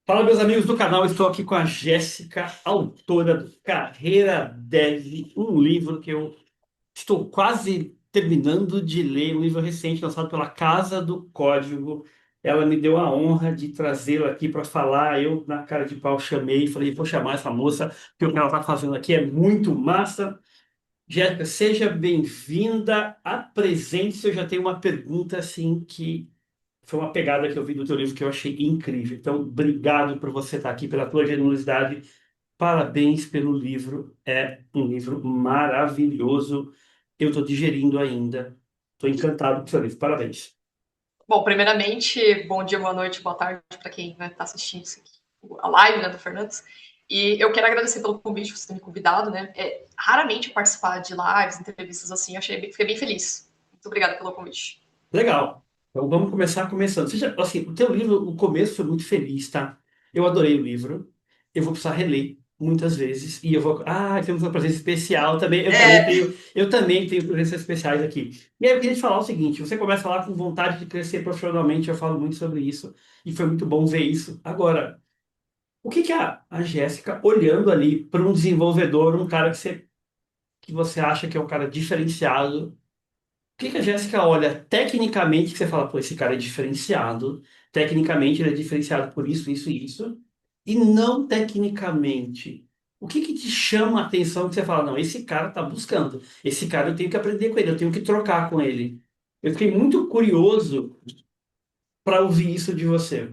Fala, meus amigos do canal. Estou aqui com a Jéssica, autora do Carreira Dev, um livro que eu estou quase terminando de ler, um livro recente lançado pela Casa do Código. Ela me deu a honra de trazê-la aqui para falar. Eu, na cara de pau, chamei e falei: vou chamar essa moça, porque o que ela está fazendo aqui é muito massa. Jéssica, seja bem-vinda. Apresente-se. Eu já tenho uma pergunta assim que foi uma pegada que eu vi do teu livro que eu achei incrível. Então, obrigado por você estar aqui, pela tua generosidade. Parabéns pelo livro. É um livro maravilhoso. Eu estou digerindo ainda. Estou encantado com o seu livro. Parabéns. Bom, primeiramente, bom dia, boa noite, boa tarde para quem está assistindo isso aqui, a live, né, do Fernandes. E eu quero agradecer pelo convite, você ter me convidado, né? Raramente eu participar de lives, entrevistas assim, fiquei bem feliz. Muito obrigada pelo convite. Legal. Então, vamos começar começando. Seja, assim, o teu livro, o começo foi muito feliz, tá? Eu adorei o livro. Eu vou precisar reler muitas vezes e eu vou. Ah, temos uma presença especial também. Eu também tenho presenças especiais aqui. E aí eu queria te falar o seguinte: você começa lá com vontade de crescer profissionalmente. Eu falo muito sobre isso e foi muito bom ver isso. Agora, o que que a Jéssica, olhando ali para um desenvolvedor, um cara que você acha que é um cara diferenciado, que a Jéssica olha tecnicamente que você fala, pô, esse cara é diferenciado, tecnicamente ele é diferenciado por isso, isso e isso, e não tecnicamente. O que te chama a atenção que você fala, não, esse cara tá buscando, esse cara eu tenho que aprender com ele, eu tenho que trocar com ele. Eu fiquei muito curioso para ouvir isso de você.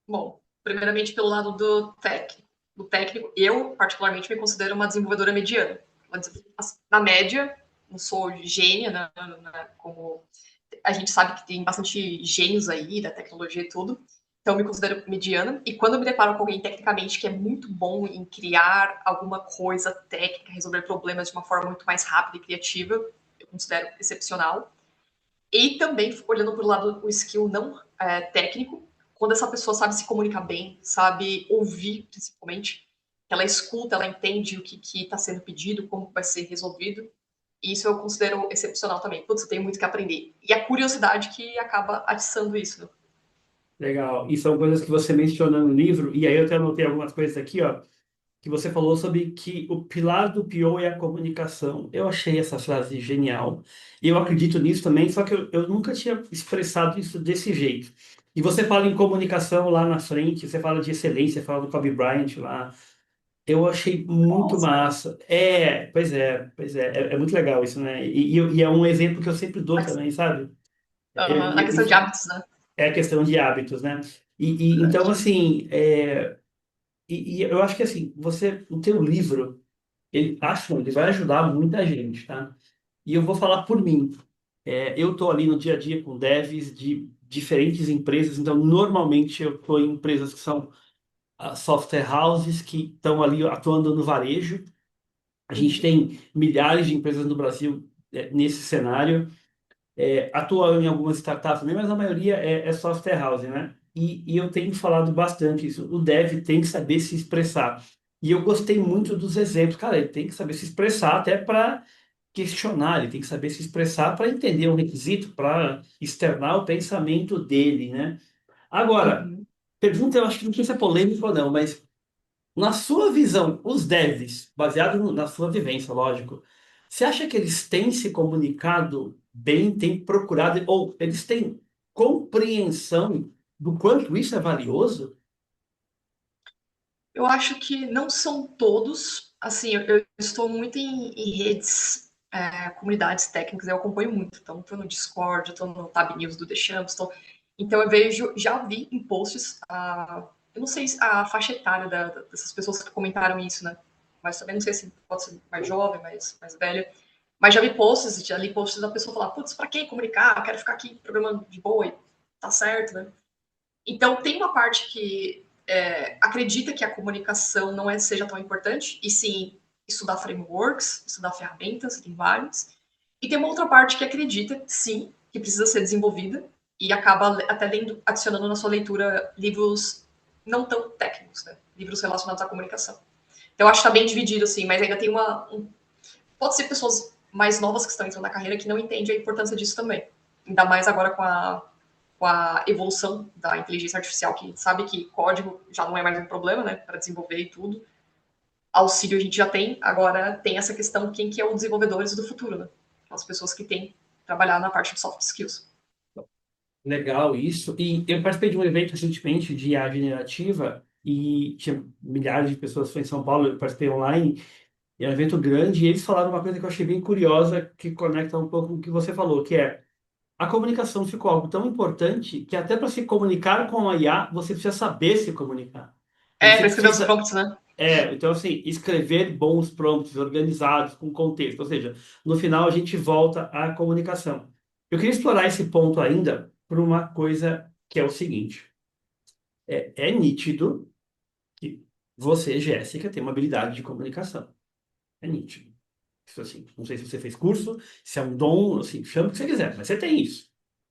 Bom, primeiramente pelo lado do técnico, eu particularmente me considero uma desenvolvedora mediana. Na média, não sou gênia, né, como a gente sabe que tem bastante gênios aí da tecnologia e tudo. Então, eu me considero mediana. E quando eu me deparo com alguém tecnicamente que é muito bom em criar alguma coisa técnica, resolver problemas de uma forma muito mais rápida e criativa, eu considero excepcional. E também, olhando para o lado do skill não técnico, quando essa pessoa sabe se comunicar bem, sabe ouvir, principalmente, ela escuta, ela entende o que está sendo pedido, como vai ser resolvido, isso eu considero excepcional também. Putz, eu tenho muito que aprender. E a curiosidade que acaba atiçando isso, né? Legal. E são coisas que você menciona no livro, e aí eu até anotei algumas coisas aqui, ó, que você falou sobre que o pilar do PO é a comunicação. Eu achei essa frase genial. E eu acredito nisso também, só que eu nunca tinha expressado isso desse jeito. E você fala em comunicação lá na frente, você fala de excelência, fala do Kobe Bryant lá. Eu achei muito Nossa. massa. É muito legal isso, né? E é um exemplo que eu sempre dou também, sabe? Na questão de hábitos, né? É a questão de hábitos, né? Então, Verdade. assim, e eu acho que assim, o teu livro acho não, ele vai ajudar muita gente, tá? E eu vou falar por mim. Eu estou ali no dia a dia com devs de diferentes empresas, então normalmente eu estou em empresas que são software houses que estão ali atuando no varejo. A gente Uhum. tem milhares de empresas no Brasil nesse cenário. Atua em algumas startups também, mas a maioria é software house, né? E eu tenho falado bastante isso. O dev tem que saber se expressar. E eu gostei muito dos exemplos. Cara, ele tem que saber se expressar até para questionar, ele tem que saber se expressar para entender um requisito, para externar o pensamento dele, né? Agora, Uhum. pergunta, eu acho que não sei se é polêmico ou não, mas na sua visão, os devs, baseado na sua vivência, lógico, você acha que eles têm se comunicado bem, têm procurado, ou eles têm compreensão do quanto isso é valioso? Eu acho que não são todos. Assim, eu estou muito em redes, comunidades técnicas, eu acompanho muito. Então, estou no Discord, estou no Tab News do The Champs. Então, eu vejo, já vi em posts, eu não sei a faixa etária dessas pessoas que comentaram isso, né? Mas também não sei se pode ser mais jovem, mais velha. Mas já vi posts, já li posts da pessoa falar: putz, pra que comunicar? Eu quero ficar aqui programando de boa e tá certo, né? Então, tem uma parte que acredita que a comunicação não seja tão importante, e sim estudar frameworks, estudar ferramentas, tem vários. E tem uma outra parte que acredita, sim, que precisa ser desenvolvida, e acaba até adicionando na sua leitura livros não tão técnicos, né? Livros relacionados à comunicação. Então, eu acho que está bem dividido, assim, mas ainda tem pode ser pessoas mais novas que estão entrando na carreira que não entendem a importância disso também. Ainda mais agora com com a evolução da inteligência artificial, que a gente sabe que código já não é mais um problema, né, para desenvolver e tudo. Auxílio a gente já tem, agora tem essa questão, quem que é o desenvolvedores do futuro, né? As pessoas que têm que trabalhar na parte de soft skills. Legal isso. E eu participei de um evento recentemente de IA generativa e tinha milhares de pessoas, foi em São Paulo, eu participei online, e é um evento grande, e eles falaram uma coisa que eu achei bem curiosa, que conecta um pouco com o que você falou, que é a comunicação ficou algo tão importante que até para se comunicar com a IA, você precisa saber se comunicar. Então, É, você para escrever os precisa, prompts, né? então assim, escrever bons prompts organizados, com contexto. Ou seja, no final a gente volta à comunicação. Eu queria explorar esse ponto ainda por uma coisa que é o seguinte. É nítido que você, Jéssica, tem uma habilidade de comunicação. É nítido. Isso assim, não sei se você fez curso, se é um dom, assim, chama o que você quiser, mas você tem isso.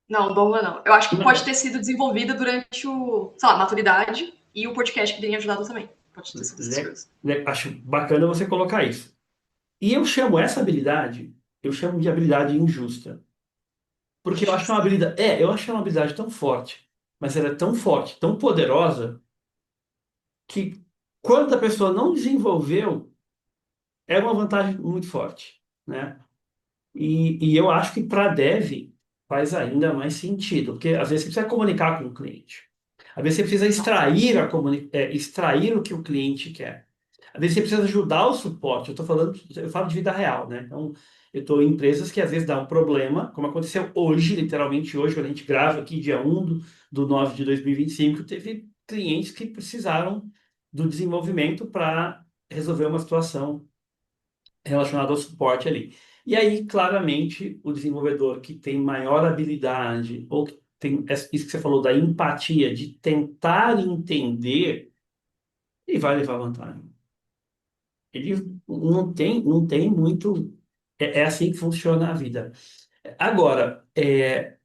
Não, Donga não. Eu acho que pode Não. ter sido desenvolvida durante sei lá, maturidade e o podcast que tem ajudado também. Pode ter sido essas coisas. Acho bacana você colocar isso. E eu chamo essa habilidade, eu chamo de habilidade injusta. Porque eu acho uma Justa. habilidade, eu acho que é uma habilidade tão forte, mas ela é tão forte, tão poderosa, que quando a pessoa não desenvolveu, é uma vantagem muito forte, né? E eu acho que para dev faz ainda mais sentido, porque às vezes você precisa comunicar com o cliente. Às vezes você precisa Nossa. extrair o que o cliente quer. Às vezes você precisa ajudar o suporte. Eu falo de vida real, né? Então, eu estou em empresas que às vezes dá um problema, como aconteceu hoje, literalmente hoje, quando a gente grava aqui, dia 1 do 9 de 2025, teve clientes que precisaram do desenvolvimento para resolver uma situação relacionado ao suporte ali. E aí, claramente, o desenvolvedor que tem maior habilidade, ou que tem isso que você falou da empatia, de tentar entender, ele vai levar vantagem. Ele não tem muito. É assim que funciona a vida. Agora,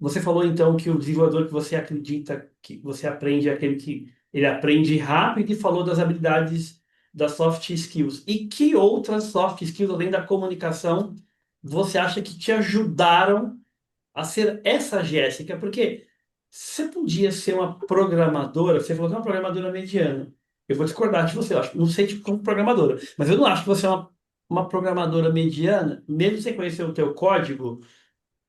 você falou então que o desenvolvedor que você acredita que você aprende é aquele que ele aprende rápido e falou das habilidades das soft skills. E que outras soft skills, além da comunicação, você acha que te ajudaram a ser essa Jéssica? Porque você podia ser uma programadora, você falou que é uma programadora mediana. Eu vou discordar de você, eu acho, não sei tipo como programadora, mas eu não acho que você é uma programadora mediana, mesmo sem conhecer o teu código.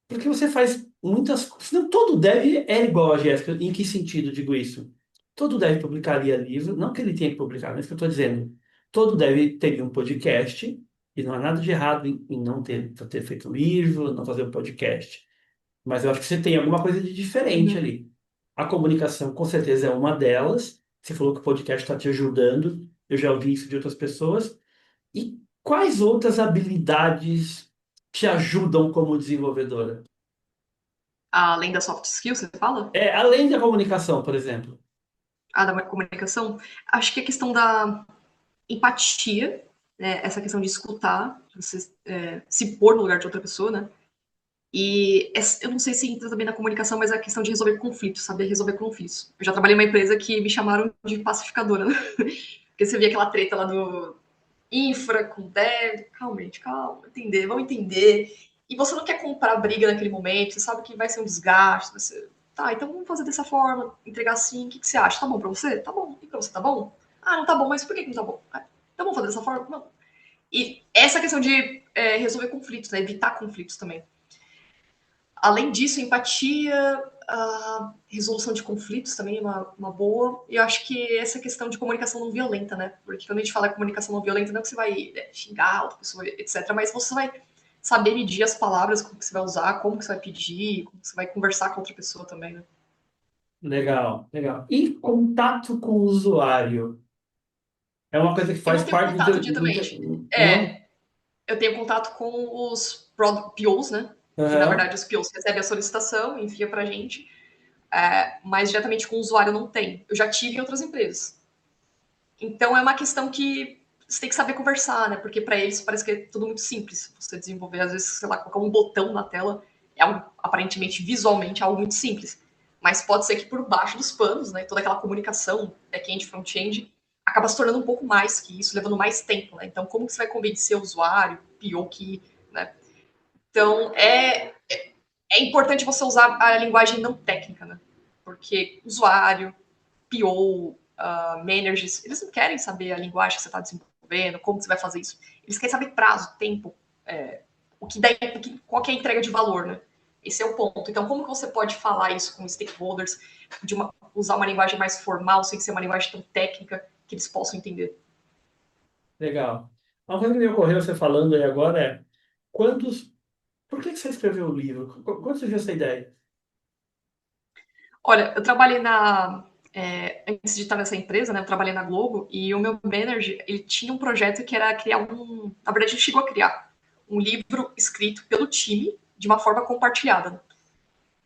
Porque você faz muitas coisas. Não, todo dev é igual a Jéssica. Em que sentido digo isso? Todo dev publicaria livro, não que ele tenha que publicar, mas que eu estou dizendo. Todo dev teria um podcast, e não há nada de errado em não ter feito um livro, não fazer um podcast. Mas eu acho que você tem alguma coisa de diferente Uhum. ali. A comunicação, com certeza, é uma delas. Você falou que o podcast está te ajudando. Eu já ouvi isso de outras pessoas. E quais outras habilidades te ajudam como desenvolvedora? Além da soft skills, você fala? Além da comunicação, por exemplo. Da comunicação, acho que a questão da empatia, né, essa questão de escutar, você se pôr no lugar de outra pessoa, né? E eu não sei se entra também na comunicação, mas é a questão de resolver conflitos, saber resolver conflitos. Eu já trabalhei em uma empresa que me chamaram de pacificadora, né? Porque você via aquela treta lá do infra com dev, calma, gente, calma, entender, vamos entender. E você não quer comprar briga naquele momento, você sabe que vai ser um desgaste, vai ser... Tá, então vamos fazer dessa forma, entregar assim, o que você acha? Tá bom pra você? Tá bom. E pra você tá bom? Ah, não tá bom, mas por que não tá bom? Ah, então vamos fazer dessa forma? Não. E essa questão de resolver conflitos, né? Evitar conflitos também. Além disso, empatia, a resolução de conflitos também é uma boa. E eu acho que essa questão de comunicação não violenta, né? Porque quando a gente fala comunicação não violenta, não é que você vai xingar a outra pessoa, etc. Mas você vai saber medir as palavras, como que você vai usar, como que você vai pedir, como que você vai conversar com outra pessoa também, né? Legal, legal. E contato com o usuário? É uma coisa que Eu faz não tenho parte contato diretamente. Não? Eu tenho contato com os POs, né? Que na Aham. verdade os POs recebem a solicitação, envia pra gente, mas diretamente com o usuário não tem. Eu já tive em outras empresas. Então é uma questão que você tem que saber conversar, né? Porque para eles parece que é tudo muito simples. Você desenvolver, às vezes, sei lá, colocar um botão na tela é algo, aparentemente, visualmente, algo muito simples. Mas pode ser que por baixo dos panos, né? Toda aquela comunicação back-end, front-end, acaba se tornando um pouco mais que isso, levando mais tempo, né? Então, como que você vai convencer o usuário, PO que, né? Então, é importante você usar a linguagem não técnica, né? Porque usuário, PO, managers, eles não querem saber a linguagem que você está desenvolvendo, como você vai fazer isso. Eles querem saber prazo, tempo, qual que é a entrega de valor, né? Esse é o ponto. Então, como que você pode falar isso com stakeholders, usar uma linguagem mais formal, sem ser uma linguagem tão técnica, que eles possam entender? Legal. Uma coisa que me ocorreu você falando aí agora é quantos. Por que que você escreveu o livro? Quando surgiu essa ideia? Olha, eu trabalhei antes de estar nessa empresa, né, eu trabalhei na Globo, e o meu manager, ele tinha um projeto que era criar na verdade, ele chegou a criar um livro escrito pelo time de uma forma compartilhada, né?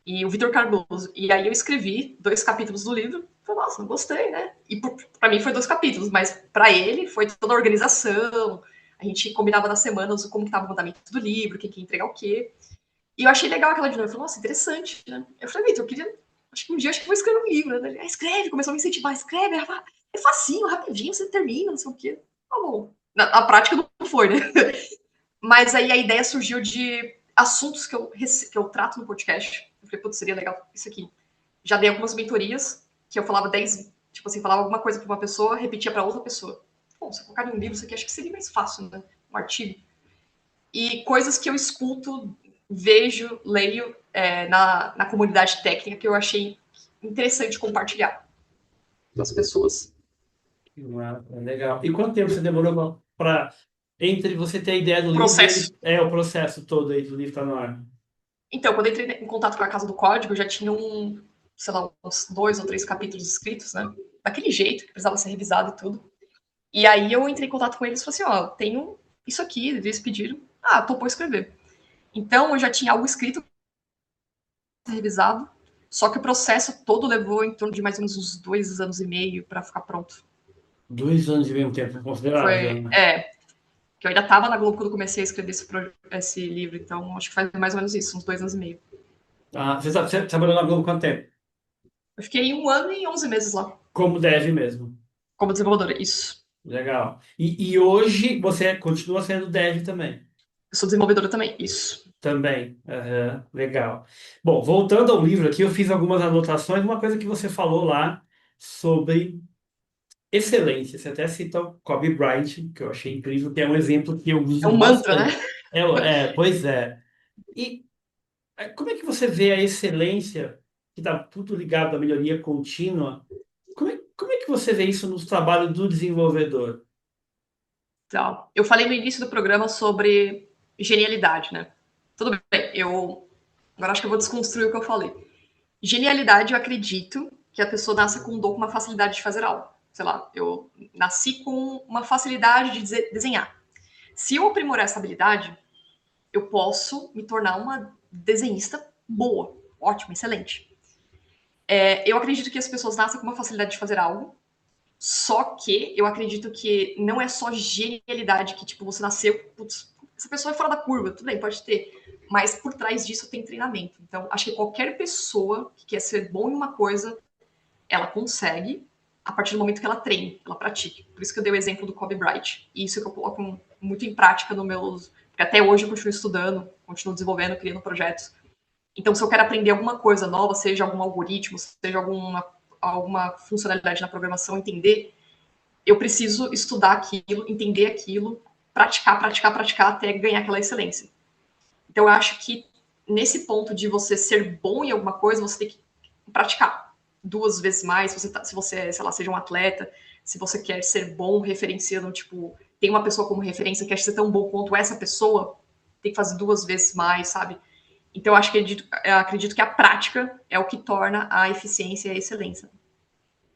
E o Vitor Cardoso. E aí eu escrevi 2 capítulos do livro. Falei, nossa, não gostei, né? E para mim foi 2 capítulos, mas para ele foi toda a organização. A gente combinava nas semanas como que estava o mandamento do livro, quem que ia entregar o quê. E eu achei legal aquela dinâmica. Eu falei, nossa, interessante, né? Eu falei, Vitor, eu queria. Acho que um dia acho que vou escrever um livro. Né? Ele, escreve, começou a me incentivar, escreve, é facinho, rapidinho, você termina, não sei o quê. Tá bom. Na prática não foi, né? Mas aí a ideia surgiu de assuntos que eu trato no podcast. Eu falei, putz, seria legal isso aqui. Já dei algumas mentorias que eu falava 10, tipo assim, falava alguma coisa para uma pessoa, repetia para outra pessoa. Bom, se eu colocar em um livro, isso aqui acho que seria mais fácil, né? Um artigo. E coisas que eu escuto, vejo, leio na comunidade técnica que eu achei interessante compartilhar com as pessoas. Legal. E quanto tempo você demorou para entre você ter a ideia do O livro e processo. ele é o processo todo aí do livro estar no ar? Então, quando eu entrei em contato com a Casa do Código, já tinha sei lá, uns 2 ou 3 capítulos escritos, né? Daquele jeito, que precisava ser revisado e tudo. E aí eu entrei em contato com eles e falei assim, ó, tenho isso aqui, eles pediram. Ah, topou escrever. Então, eu já tinha algo escrito, revisado, só que o processo todo levou em torno de mais ou menos uns 2 anos e meio para ficar pronto. 2 anos e meio, um tempo considerável, Foi, né? que eu ainda estava na Globo quando comecei a escrever esse livro, então acho que faz mais ou menos isso, uns 2 anos e meio. Ah, você trabalhou na Globo quanto tempo? Eu fiquei 1 ano e 11 meses lá, Como deve mesmo. como desenvolvedora. Isso. Legal. E hoje você continua sendo dev também? Eu sou desenvolvedora também. Isso. Também. Aham, legal. Bom, voltando ao livro aqui, eu fiz algumas anotações. Uma coisa que você falou lá sobre excelência. Você até cita o Kobe Bryant, que eu achei incrível, que é um exemplo que eu É uso um mantra, né? bastante. Pois é. E como é que você vê a excelência, que está tudo ligado à melhoria contínua? Como é que você vê isso nos trabalhos do desenvolvedor? Então, eu falei no início do programa sobre genialidade, né? Tudo bem, agora acho que eu vou desconstruir o que eu falei. Genialidade, eu acredito que a pessoa nasce com um dom, com uma facilidade de fazer algo. Sei lá, eu nasci com uma facilidade de desenhar. Se eu aprimorar essa habilidade, eu posso me tornar uma desenhista boa, ótima, excelente. Eu acredito que as pessoas nascem com uma facilidade de fazer algo, só que eu acredito que não é só genialidade que, tipo, você nasceu, putz, essa pessoa é fora da curva, tudo bem, pode ter, mas por trás disso tem treinamento. Então, acho que qualquer pessoa que quer ser bom em uma coisa, ela consegue a partir do momento que ela treine, ela pratique. Por isso que eu dei o exemplo do Kobe Bryant. E isso que eu coloco muito em prática no meus. Porque até hoje eu continuo estudando, continuo desenvolvendo, criando projetos. Então, se eu quero aprender alguma coisa nova, seja algum algoritmo, seja alguma funcionalidade na programação, entender, eu preciso estudar aquilo, entender aquilo, praticar, praticar, praticar até ganhar aquela excelência. Então, eu acho que nesse ponto de você ser bom em alguma coisa, você tem que praticar 2 vezes mais. Se você, sei lá, seja um atleta, se você quer ser bom referenciando, tipo, tem uma pessoa como referência, quer ser tão bom quanto essa pessoa, tem que fazer 2 vezes mais, sabe? Então, eu acredito que a prática é o que torna a eficiência e a excelência.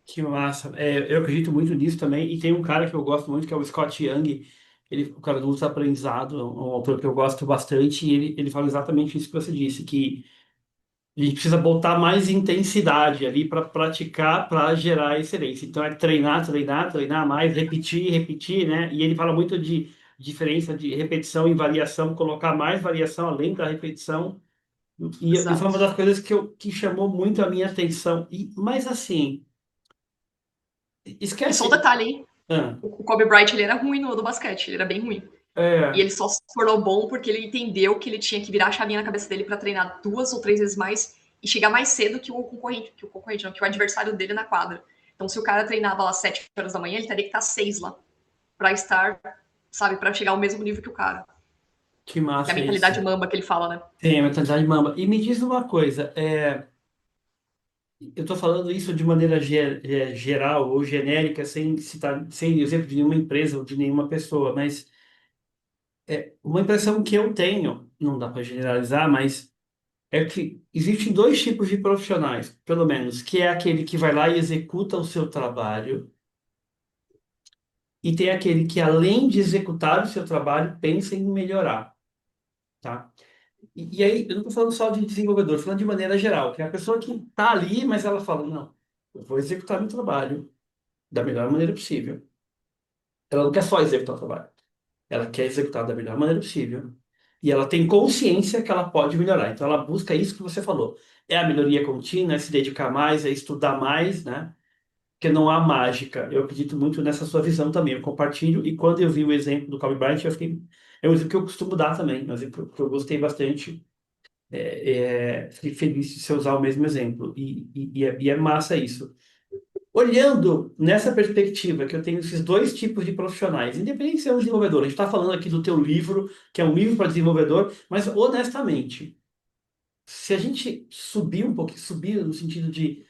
Que massa. Eu acredito muito nisso também. E tem um cara que eu gosto muito, que é o Scott Young. O cara do uso aprendizado, é um autor que eu gosto bastante. E ele fala exatamente isso que você disse, que a gente precisa botar mais intensidade ali para praticar, para gerar excelência. Então é treinar, treinar, treinar mais, repetir, repetir, né? E ele fala muito de diferença de repetição e variação, colocar mais variação além da repetição. E foi Exato. uma das coisas que chamou muito a minha atenção. Mas assim, E só um esquece. detalhe, hein? Ah, O Kobe Bryant, ele era ruim no basquete, ele era bem ruim. E é, ele só se tornou bom porque ele entendeu que ele tinha que virar a chavinha na cabeça dele para treinar 2 ou 3 vezes mais e chegar mais cedo que o adversário dele na quadra. Então, se o cara treinava lá às 7 horas da manhã, ele teria que estar às 6 lá, para estar, sabe, para chegar ao mesmo nível que o cara. Que Que é a massa mentalidade isso. mamba que ele fala, né? Tem a mentalidade mamba. E me diz uma coisa, eu estou falando isso de maneira geral ou genérica, sem citar, sem exemplo de nenhuma empresa ou de nenhuma pessoa, mas uma impressão que eu tenho, não dá para generalizar, mas é que existem dois tipos de profissionais, pelo menos, que é aquele que vai lá e executa o seu trabalho, e tem aquele que, além de executar o seu trabalho, pensa em melhorar, tá? E aí, eu não estou falando só de desenvolvedor, estou falando de maneira geral, que é a pessoa que está ali, mas ela fala, não, eu vou executar meu trabalho da melhor maneira possível. Ela não quer só executar o trabalho, ela quer executar da melhor maneira possível. E ela tem consciência que ela pode melhorar. Então, ela busca isso que você falou. É a melhoria contínua, é se dedicar mais, é estudar mais, né? Porque não há mágica. Eu acredito muito nessa sua visão também. Eu compartilho. E quando eu vi o exemplo do Kobe Bryant, eu fiquei. É um exemplo que eu costumo dar também. Um exemplo que eu gostei bastante. Fiquei feliz de você usar o mesmo exemplo. E é massa isso. Olhando nessa perspectiva, que eu tenho esses dois tipos de profissionais, independente de ser um desenvolvedor, a gente está falando aqui do teu livro, que é um livro para desenvolvedor, mas honestamente, se a gente subir um pouquinho, subir no sentido de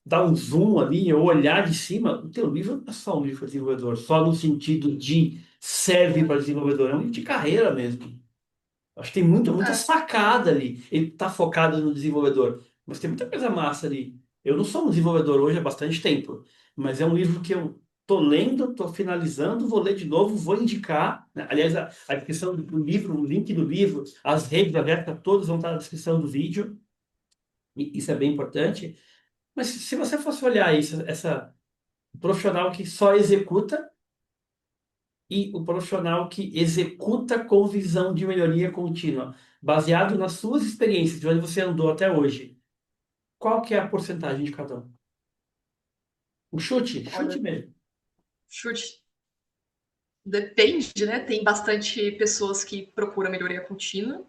dar um zoom ali, ou olhar de cima, o teu livro não é só um livro para desenvolvedor, só no sentido de serve para desenvolvedor, é um livro de carreira mesmo. Acho que tem muita É. sacada ali. Ele está focado no desenvolvedor, mas tem muita coisa massa ali. Eu não sou um desenvolvedor hoje há bastante tempo, mas é um livro que eu tô lendo, tô finalizando, vou ler de novo, vou indicar, né? Aliás, a descrição do livro, o link do livro, as redes abertas, todas vão estar na descrição do vídeo, e isso é bem importante. Mas se você fosse olhar isso, essa profissional que só executa e o profissional que executa com visão de melhoria contínua, baseado nas suas experiências, de onde você andou até hoje, qual que é a porcentagem de cada um? O chute? Chute Olha, mesmo. chute. Depende, né? Tem bastante pessoas que procuram melhoria contínua,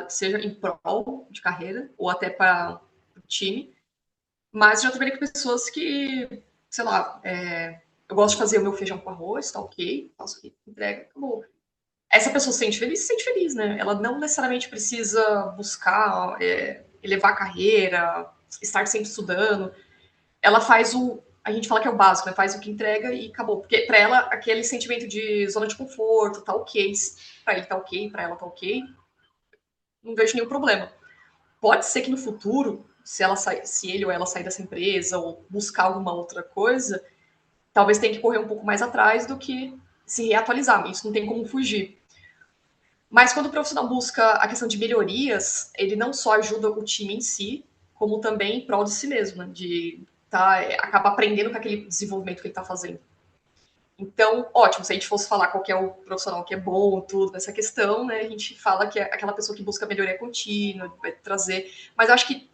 seja em prol de carreira ou até para o time. Mas já trabalhei com pessoas que, sei lá, eu gosto de fazer o meu feijão com arroz, tá ok, faço aqui, entrega, acabou. Essa pessoa se sente feliz, né? Ela não necessariamente precisa buscar elevar a carreira, estar sempre estudando. Ela faz o. A gente fala que é o básico, né? Faz o que entrega e acabou. Porque pra ela, aquele sentimento de zona de conforto, tá ok. Pra ele tá ok, pra ela tá ok. Não vejo nenhum problema. Pode ser que no futuro, se ele ou ela sair dessa empresa ou buscar alguma outra coisa, talvez tenha que correr um pouco mais atrás do que se reatualizar. Isso não tem como fugir. Mas quando o profissional busca a questão de melhorias, ele não só ajuda o time em si, como também em prol de si mesmo, né? De acabar aprendendo com aquele desenvolvimento que ele está fazendo. Então, ótimo, se a gente fosse falar qual é o profissional que é bom, tudo nessa questão, né? A gente fala que é aquela pessoa que busca melhoria contínua, vai trazer. Mas eu acho que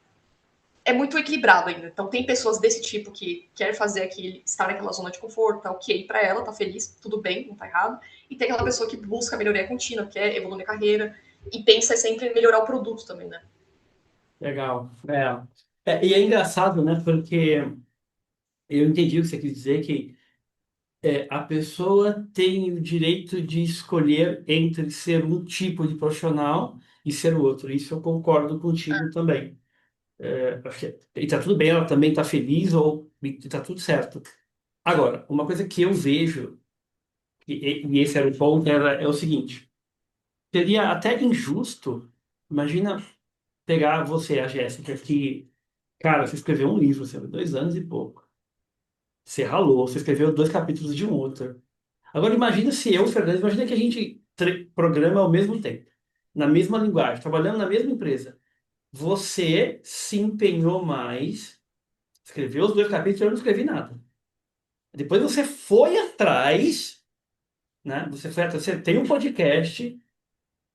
é muito equilibrado ainda. Então, tem pessoas desse tipo que quer fazer aquele, estar naquela zona de conforto, tá ok para ela, tá feliz, tudo bem, não tá errado. E tem aquela pessoa que busca melhoria contínua, quer evoluir na carreira e pensa sempre em melhorar o produto também, né? Legal. E é engraçado, né? Porque eu entendi o que você quis dizer, que a pessoa tem o direito de escolher entre ser um tipo de profissional e ser o outro. Isso eu concordo contigo também. E tá tudo bem, ela também tá feliz e tá tudo certo. Agora, uma coisa que eu vejo, e esse era o ponto, é o seguinte: seria até injusto, imagina pegar você, a Jéssica, que, cara, você escreveu um livro, você 2 anos e pouco. Você ralou, você escreveu 2 capítulos de um outro. Agora imagina se eu, Fernando, imagina que a gente programa ao mesmo tempo, na mesma linguagem, trabalhando na mesma empresa. Você se empenhou mais, escreveu os 2 capítulos, eu não escrevi nada. Depois você foi atrás, né? Você foi atrás, você tem um podcast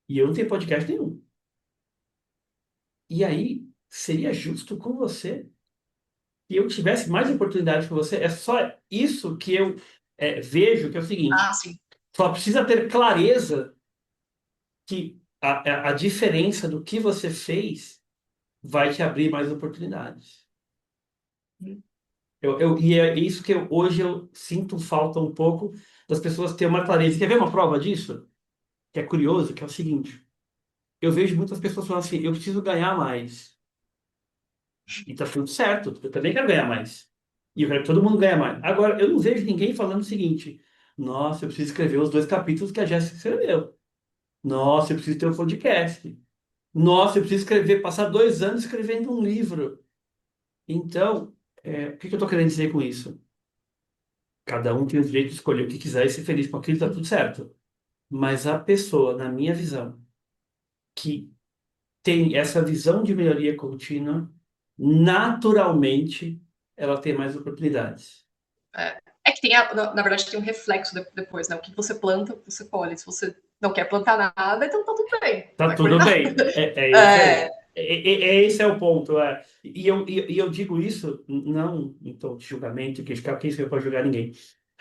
e eu não tenho podcast nenhum. E aí, seria justo com você que eu tivesse mais oportunidade que você? É só isso que eu vejo, que é o Ah, seguinte: sim. só precisa ter clareza que a diferença do que você fez vai te abrir mais oportunidades. Uhum. E é isso que hoje eu sinto falta um pouco das pessoas terem uma clareza. Quer ver uma prova disso? Que é curioso, que é o seguinte. Eu vejo muitas pessoas falando assim, eu preciso ganhar mais. E tá tudo certo, eu também quero ganhar mais. E eu quero que todo mundo ganhe mais. Agora, eu não vejo ninguém falando o seguinte, nossa, eu preciso escrever os 2 capítulos que a Jéssica escreveu. Nossa, eu preciso ter um podcast. Nossa, eu preciso escrever, passar 2 anos escrevendo um livro. Então, o que que eu estou querendo dizer com isso? Cada um tem o direito de escolher o que quiser e ser feliz com aquilo, tá tudo certo. Mas a pessoa, na minha visão, que tem essa visão de melhoria contínua, naturalmente ela tem mais oportunidades. É que tem, na verdade, tem um reflexo depois, né? O que você planta, você colhe. Se você não quer plantar nada, então tá tudo bem. Não Tá vai colher tudo nada. bem. É isso É, aí. Esse é o ponto. E eu digo isso não em tom de julgamento, criticar, porque isso eu não pode julgar ninguém.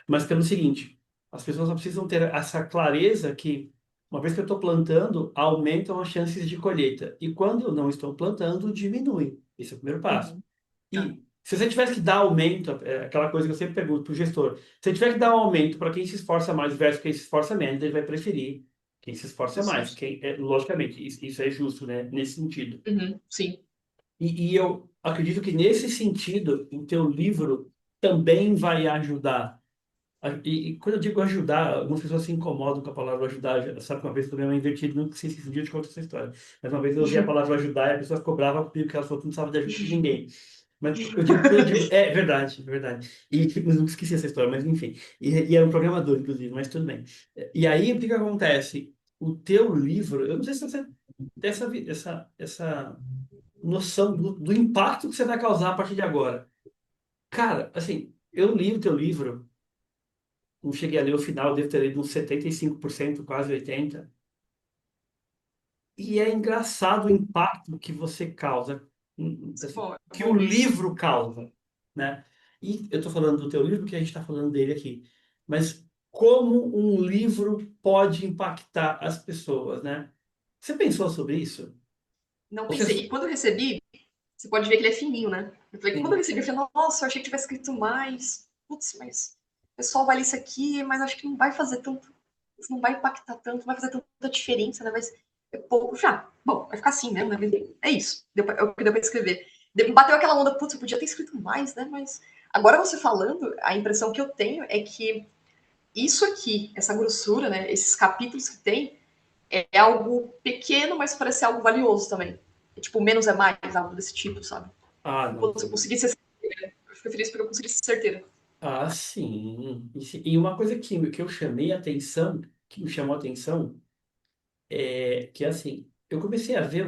Mas pelo seguinte, as pessoas só precisam ter essa clareza que, uma vez que eu estou plantando, aumentam as chances de colheita. E quando eu não estou plantando, diminui. Esse é o primeiro passo. uhum, é, E se você tivesse que dar aumento, é aquela coisa que eu sempre pergunto para o gestor, se você tiver que dar um aumento para quem se esforça mais versus quem se esforça menos, ele vai preferir quem se esforça isso mais. mesmo. Logicamente, isso é justo, né? Nesse sentido. Uhum, sim. E eu acredito que nesse sentido, o teu livro também vai ajudar. E quando eu digo ajudar, algumas pessoas se incomodam com a palavra ajudar. Sabe que uma vez eu tomei uma invertida, não sei se esse dia eu te conto essa história. Mas uma vez eu usei a palavra ajudar e a pessoa ficou brava comigo, porque ela falou que não precisava de ajuda de ninguém. Mas quando eu digo, é verdade, é verdade. E tipo, eu não esqueci essa história, mas enfim. E era um programador, inclusive, mas tudo bem. E aí, o que que acontece? O teu livro, eu não sei se você tem essa noção do impacto que você vai causar a partir de agora. Cara, assim, eu li o teu livro, não cheguei a ler o final, devo ter lido uns 75%, quase 80%. E é engraçado o impacto que você causa, assim, Bom, eu que o vou ler sim. livro causa, né? E eu estou falando do teu livro porque a gente está falando dele aqui. Mas como um livro pode impactar as pessoas, né? Você pensou sobre isso? Não Você... pensei. E quando eu recebi, você pode ver que ele é fininho, né? Eu falei, quando eu Hum. recebi, eu falei, nossa, eu achei que tivesse escrito mais. Putz, mas o pessoal vai ler isso aqui, mas acho que não vai fazer tanto, não vai impactar tanto, não vai fazer tanta diferença, né? Mas é pouco. Já, bom, vai ficar assim mesmo, né? É isso. É o que deu pra escrever. Bateu aquela onda, putz, eu podia ter escrito mais, né? Mas agora você falando, a impressão que eu tenho é que isso aqui, essa grossura, né? Esses capítulos que tem, é algo pequeno, mas parece algo valioso também. É, tipo, menos é mais, algo desse tipo, sabe? Ah, não. Putz, eu consegui ser certeira. Eu fico feliz porque eu consegui ser certeira. Ah, sim. E uma coisa que eu chamei a atenção, que me chamou a atenção, é que assim, eu comecei a ver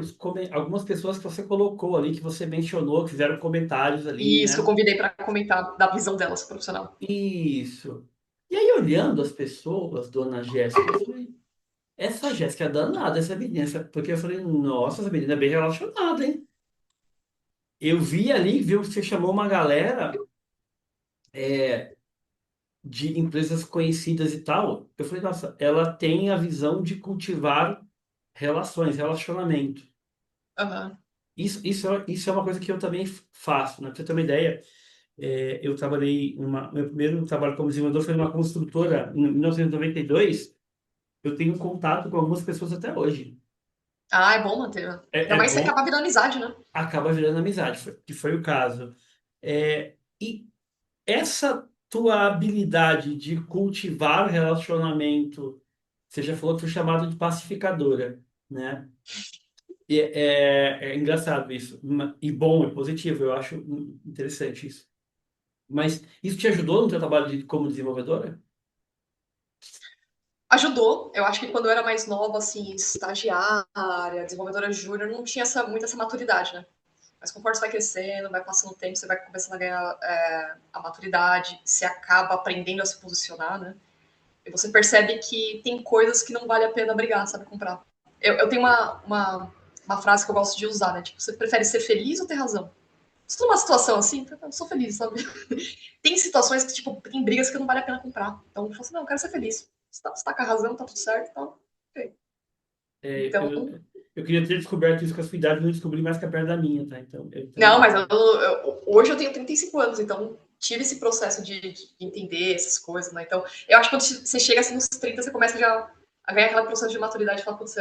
algumas pessoas que você colocou ali, que você mencionou, que fizeram comentários ali, E isso que eu né? convidei para comentar da visão delas profissional. Isso. E aí, olhando as pessoas, dona Jéssica, eu falei, essa Jéssica é danada, essa menina. Porque eu falei, nossa, essa menina é bem relacionada, hein? Eu vi ali, viu que você chamou uma galera de empresas conhecidas e tal. Eu falei, nossa, ela tem a visão de cultivar relações, relacionamento. Aham. Isso é uma coisa que eu também faço, né? Pra você ter uma ideia, eu trabalhei, meu primeiro trabalho como desenvolvedor foi numa construtora em 1992. Eu tenho contato com algumas pessoas até hoje. Ah, é bom manter. Ainda É mais se bom, acabar virando amizade, né? acaba virando amizade, que foi o caso. E essa tua habilidade de cultivar relacionamento, você já falou que foi chamado de pacificadora, né? E é engraçado isso. E bom, é positivo, eu acho interessante isso. Mas isso te ajudou no teu trabalho como desenvolvedora? Ajudou. Eu acho que quando eu era mais nova, assim, estagiária, desenvolvedora júnior, não tinha muito essa maturidade, né? Mas conforme você vai crescendo, vai passando o tempo, você vai começando a ganhar a maturidade, você acaba aprendendo a se posicionar, né? E você percebe que tem coisas que não vale a pena brigar, sabe? Comprar. Eu tenho uma frase que eu gosto de usar, né? Tipo, você prefere ser feliz ou ter razão? Se tu numa situação assim, eu sou feliz, sabe? Tem situações que, tipo, tem brigas que não vale a pena comprar. Então, eu falo assim, não, eu quero ser feliz. Se tá com a razão, tá tudo certo, então, ok. É, Então, eu queria ter descoberto isso com a sua idade, não descobri mais que é perto da minha, tá? Então, eu Não, também. mas hoje eu tenho 35 anos, então tive esse processo de entender essas coisas, né? Então, eu acho que quando você chega assim nos 30, você começa já a ganhar aquela processo de maturidade, falar, putz,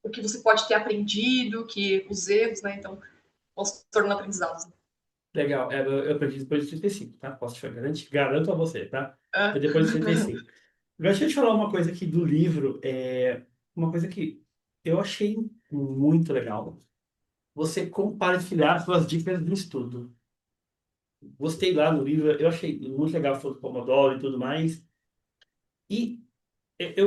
o que você pode ter aprendido, que os erros, né? Então, vão se tornando aprendizados. Né? Legal, eu aprendi depois dos 35, tá? Posso te garantir, garanto a você, tá? Ah, Foi depois dos 35. Agora, deixa eu te falar uma coisa aqui do livro, uma coisa que eu achei muito legal. Você compartilhar suas dicas de estudo. Gostei lá no livro, eu achei muito legal, falou do Pomodoro e tudo mais. E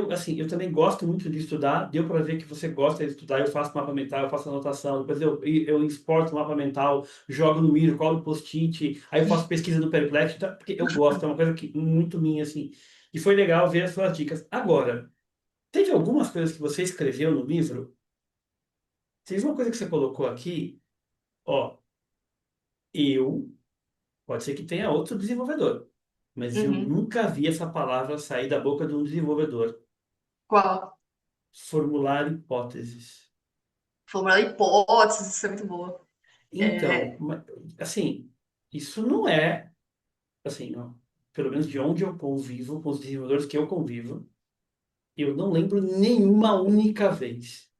assim, eu também gosto muito de estudar. Deu para ver que você gosta de estudar. Eu faço mapa mental, eu faço anotação. Depois eu exporto o mapa mental, jogo no Miro, colo post-it. Aí eu faço pesquisa no Perplexo, tá? Porque eu gosto. É uma coisa que muito minha, assim. E foi legal ver as suas dicas. Agora, teve algumas coisas que você escreveu no livro. Teve uma coisa que você colocou aqui. Ó, eu, pode ser que tenha outro desenvolvedor, mas eu uhum. nunca vi essa palavra sair da boca de um desenvolvedor. Qual? Formular hipóteses. Formular hipóteses, isso é muito boa. Então, assim, isso não é, assim, ó, pelo menos de onde eu convivo, com os desenvolvedores que eu convivo, eu não lembro nenhuma única vez.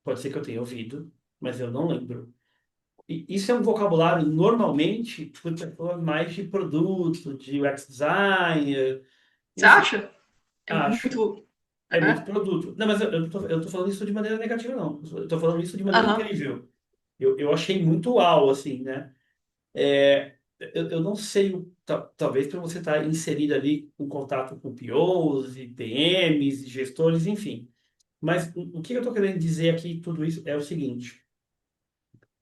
Pode ser que eu tenha ouvido, mas eu não lembro. E isso é um vocabulário normalmente por pessoas mais de produto, de UX design, Você enfim, acha? É acho. muito. É muito É? produto. Não, mas eu tô falando isso de maneira negativa, não. Eu tô falando isso de maneira Aham. incrível. Eu achei muito uau, assim, né? Eu não sei, talvez para você estar inserido ali em contato com POs e PMs e gestores, enfim. Mas o que eu estou querendo dizer aqui, tudo isso, é o seguinte: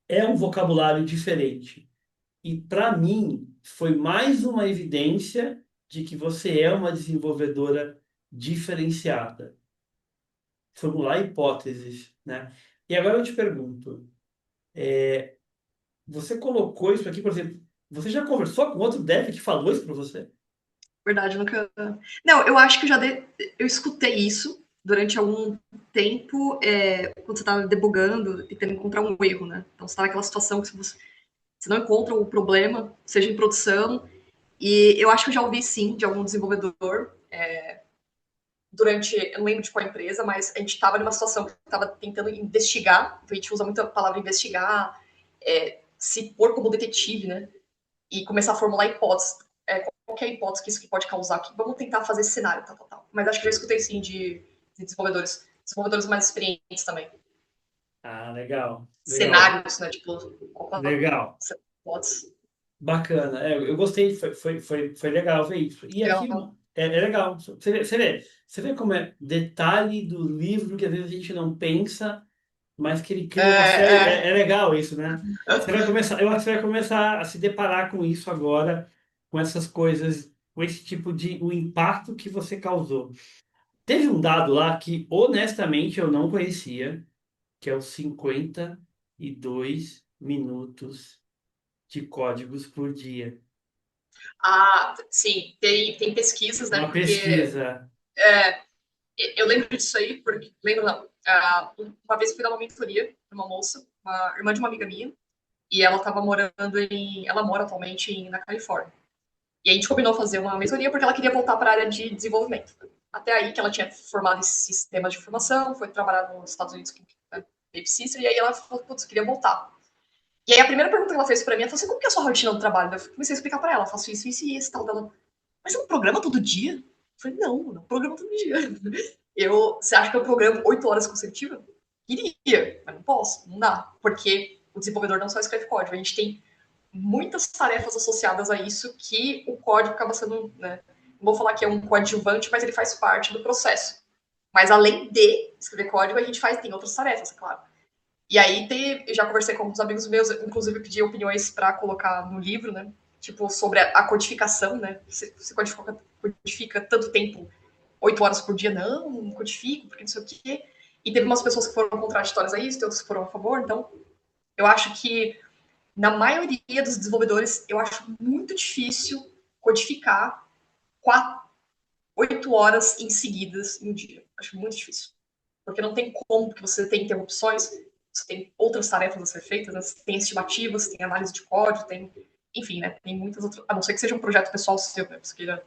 é um vocabulário diferente. E para mim, foi mais uma evidência de que você é uma desenvolvedora diferenciada. Formular hipóteses, né? E agora eu te pergunto, você colocou isso aqui, por exemplo, você já conversou com outro dev que falou isso para você? Verdade, nunca. Não, eu acho que eu escutei isso durante algum tempo, quando você estava debugando e tentando encontrar um erro, né? Então você está naquela situação que você não encontra o problema, seja em produção. E eu acho que eu já ouvi sim de algum desenvolvedor durante, eu não lembro de qual empresa, mas a gente estava numa situação que estava tentando investigar, então a gente usa muito a palavra investigar, se pôr como detetive, né? E começar a formular hipóteses. Qualquer hipótese que isso aqui pode causar aqui. Vamos tentar fazer esse cenário, tal, tal, tal. Mas acho que já escutei sim de desenvolvedores mais experientes também. Ah, legal, legal, Cenários, né? Tipo, legal. hipóteses. Bacana. Eu gostei, foi legal ver isso. E aqui Legal. é legal. Você vê como é detalhe do livro que às vezes a gente não pensa, mas que ele cria uma série. É legal isso, né? Você vai começar, eu acho que você vai começar a se deparar com isso agora, com essas coisas, com esse tipo de o impacto que você causou. Teve um dado lá que, honestamente, eu não conhecia, que é os 52 minutos de códigos por dia. Sim, tem pesquisas, né? Uma Porque pesquisa. eu lembro disso aí, porque. Lembro não. Uma vez eu fui dar uma mentoria para uma moça, uma irmã de uma amiga minha, e ela estava morando em. Ela mora atualmente na Califórnia. E a gente combinou fazer uma mentoria porque ela queria voltar para a área de desenvolvimento. Até aí que ela tinha formado em sistemas de informação, foi trabalhar nos Estados Unidos com Baby Sister, e aí ela falou, putz, queria voltar. E aí a primeira pergunta que ela fez para mim, ela falou assim, como que é a sua rotina do trabalho? Eu comecei a explicar para ela, faço isso e isso, tal, dela. Mas você não programa todo dia? Eu falei, não programa todo dia. Você acha que eu programo 8 horas consecutivas? Iria, mas não posso, não dá. Porque o desenvolvedor não só escreve código, a gente tem muitas tarefas associadas a isso que o código acaba sendo, né? Não vou falar que é um coadjuvante, mas ele faz parte do processo. Mas além de escrever código, a gente tem outras tarefas, é claro. E aí eu já conversei com alguns amigos meus, inclusive pedi opiniões para colocar no livro, né? Tipo, sobre a codificação, né? Você codifica tanto tempo, 8 horas por dia, não codifico, porque não sei o quê. E teve umas pessoas que foram contraditórias a isso, outras que foram a favor. Então, eu acho que na maioria dos desenvolvedores, eu acho muito difícil codificar 4, 8 horas em seguidas em um dia. Acho muito difícil. porque não tem como, porque você tem interrupções, você tem outras tarefas a ser feitas, né? Você tem estimativas, tem análise de código, tem, enfim, né? Tem muitas outras, a não ser que seja um projeto pessoal seu, né? Você queira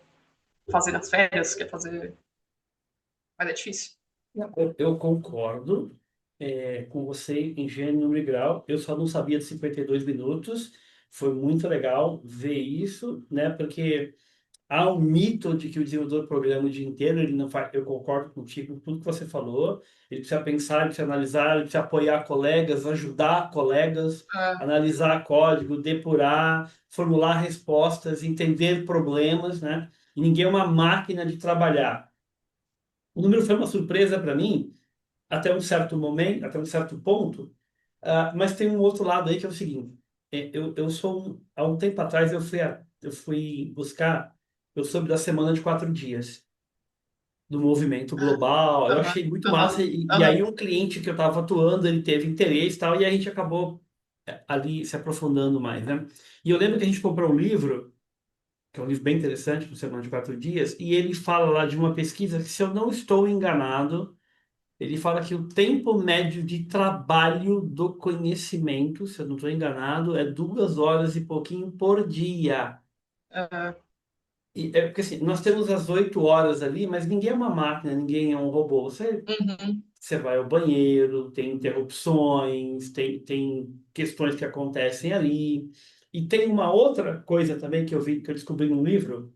fazer nas férias, quer fazer, mas é difícil. Eu concordo com você em gênero, número e grau. Eu só não sabia de 52 minutos. Foi muito legal ver isso, né? Porque há um mito de que o desenvolvedor programa o dia inteiro, ele não faz, eu concordo contigo com tudo que você falou. Ele precisa pensar, ele precisa analisar, ele precisa apoiar colegas, ajudar colegas, Ah, analisar código, depurar, formular respostas, entender problemas, né? E ninguém é uma máquina de trabalhar. O número foi uma surpresa para mim até um certo momento, até um certo ponto, mas tem um outro lado aí que é o seguinte: eu sou há um tempo atrás eu fui buscar, eu soube da semana de 4 dias do movimento global, eu aham, achei muito massa aham, e aham. aí um cliente que eu estava atuando, ele teve interesse e tal, e a gente acabou ali se aprofundando mais, né? E eu lembro que a gente comprou um livro, que é um livro bem interessante, do Semana de 4 dias, e ele fala lá de uma pesquisa que, se eu não estou enganado, ele fala que o tempo médio de trabalho do conhecimento, se eu não estou enganado, é 2 horas e pouquinho por dia. aham. E é porque assim, nós temos as 8 horas ali, mas ninguém é uma máquina, ninguém é um robô. Uhum, Você vai ao banheiro, tem interrupções, tem questões que acontecem ali. E tem uma outra coisa também que eu vi, que eu descobri num livro,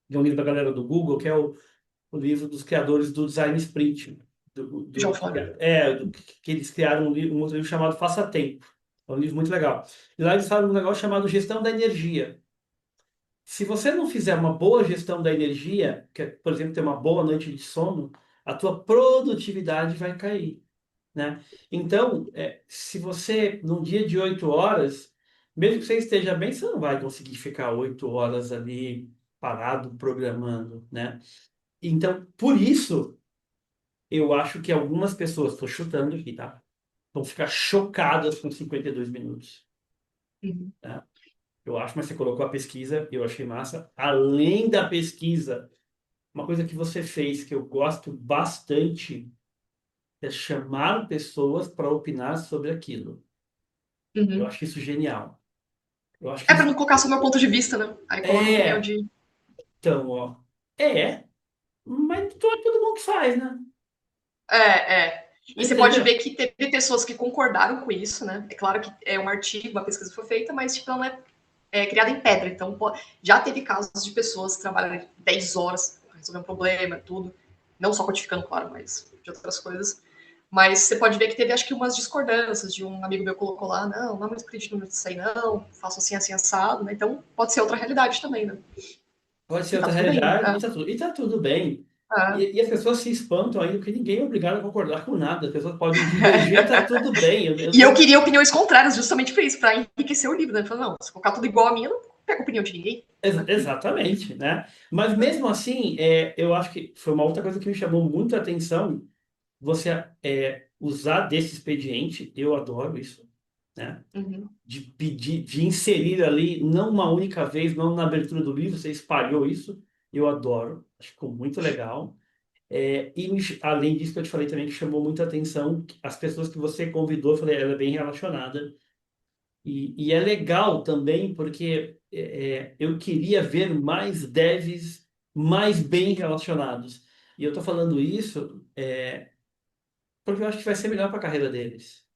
de um livro da galera do Google, que é o livro dos criadores do Design Sprint, já ouvi falar. que eles criaram um outro livro chamado Faça Tempo. É um livro muito legal. E lá eles falam um negócio chamado Gestão da Energia. Se você não fizer uma boa gestão da energia, que é, por exemplo, ter uma boa noite de sono, a tua produtividade vai cair, né? Então, se você, num dia de 8 horas, mesmo que você esteja bem, você não vai conseguir ficar 8 horas ali parado programando, né? Então, por isso, eu acho que algumas pessoas, estou chutando aqui, tá? Vão ficar chocadas com 52 minutos, Uhum, tá? Eu acho, mas você colocou a pesquisa, eu achei massa. Além da pesquisa, uma coisa que você fez que eu gosto bastante é chamar pessoas para opinar sobre aquilo. Eu uhum. acho isso genial. Eu acho que É para isso não colocar só meu ponto de vista, né? Aí coloca a opinião é, de. então, ó, mas não é todo mundo que faz, né? É. E você pode Entendeu? ver que teve pessoas que concordaram com isso, né? É claro que é um artigo, uma pesquisa foi feita, mas tipo, ela não é criada em pedra. Então, já teve casos de pessoas que trabalham 10 horas para resolver um problema, tudo. Não só codificando, claro, mas de outras coisas. Mas você pode ver que teve, acho que, umas discordâncias de um amigo meu colocou lá, não é muito crítico nisso aí, não, faço assim, assado, né? Então, pode ser outra realidade também, né? Pode ser E tá outra tudo bem. realidade e tá tudo bem. E as pessoas se espantam ainda porque ninguém é obrigado a concordar com nada. As pessoas podem divergir, tá tudo bem. Eu E eu tenho queria opiniões contrárias justamente por isso, para enriquecer o livro, né? Falei, não, se colocar tudo igual a mim, eu não pego a opinião de ninguém. Né? Exatamente, né? Mas mesmo assim, eu acho que foi uma outra coisa que me chamou muito a atenção, você usar desse expediente, eu adoro isso, né? Uhum, De pedir, de inserir ali, não uma única vez, não na abertura do livro, você espalhou isso, eu adoro, acho que ficou muito legal. Além disso que eu te falei também, que chamou muita atenção, as pessoas que você convidou, eu falei, ela é bem relacionada. E é legal também porque eu queria ver mais devs mais bem relacionados. E eu estou falando isso porque eu acho que vai ser melhor para a carreira deles.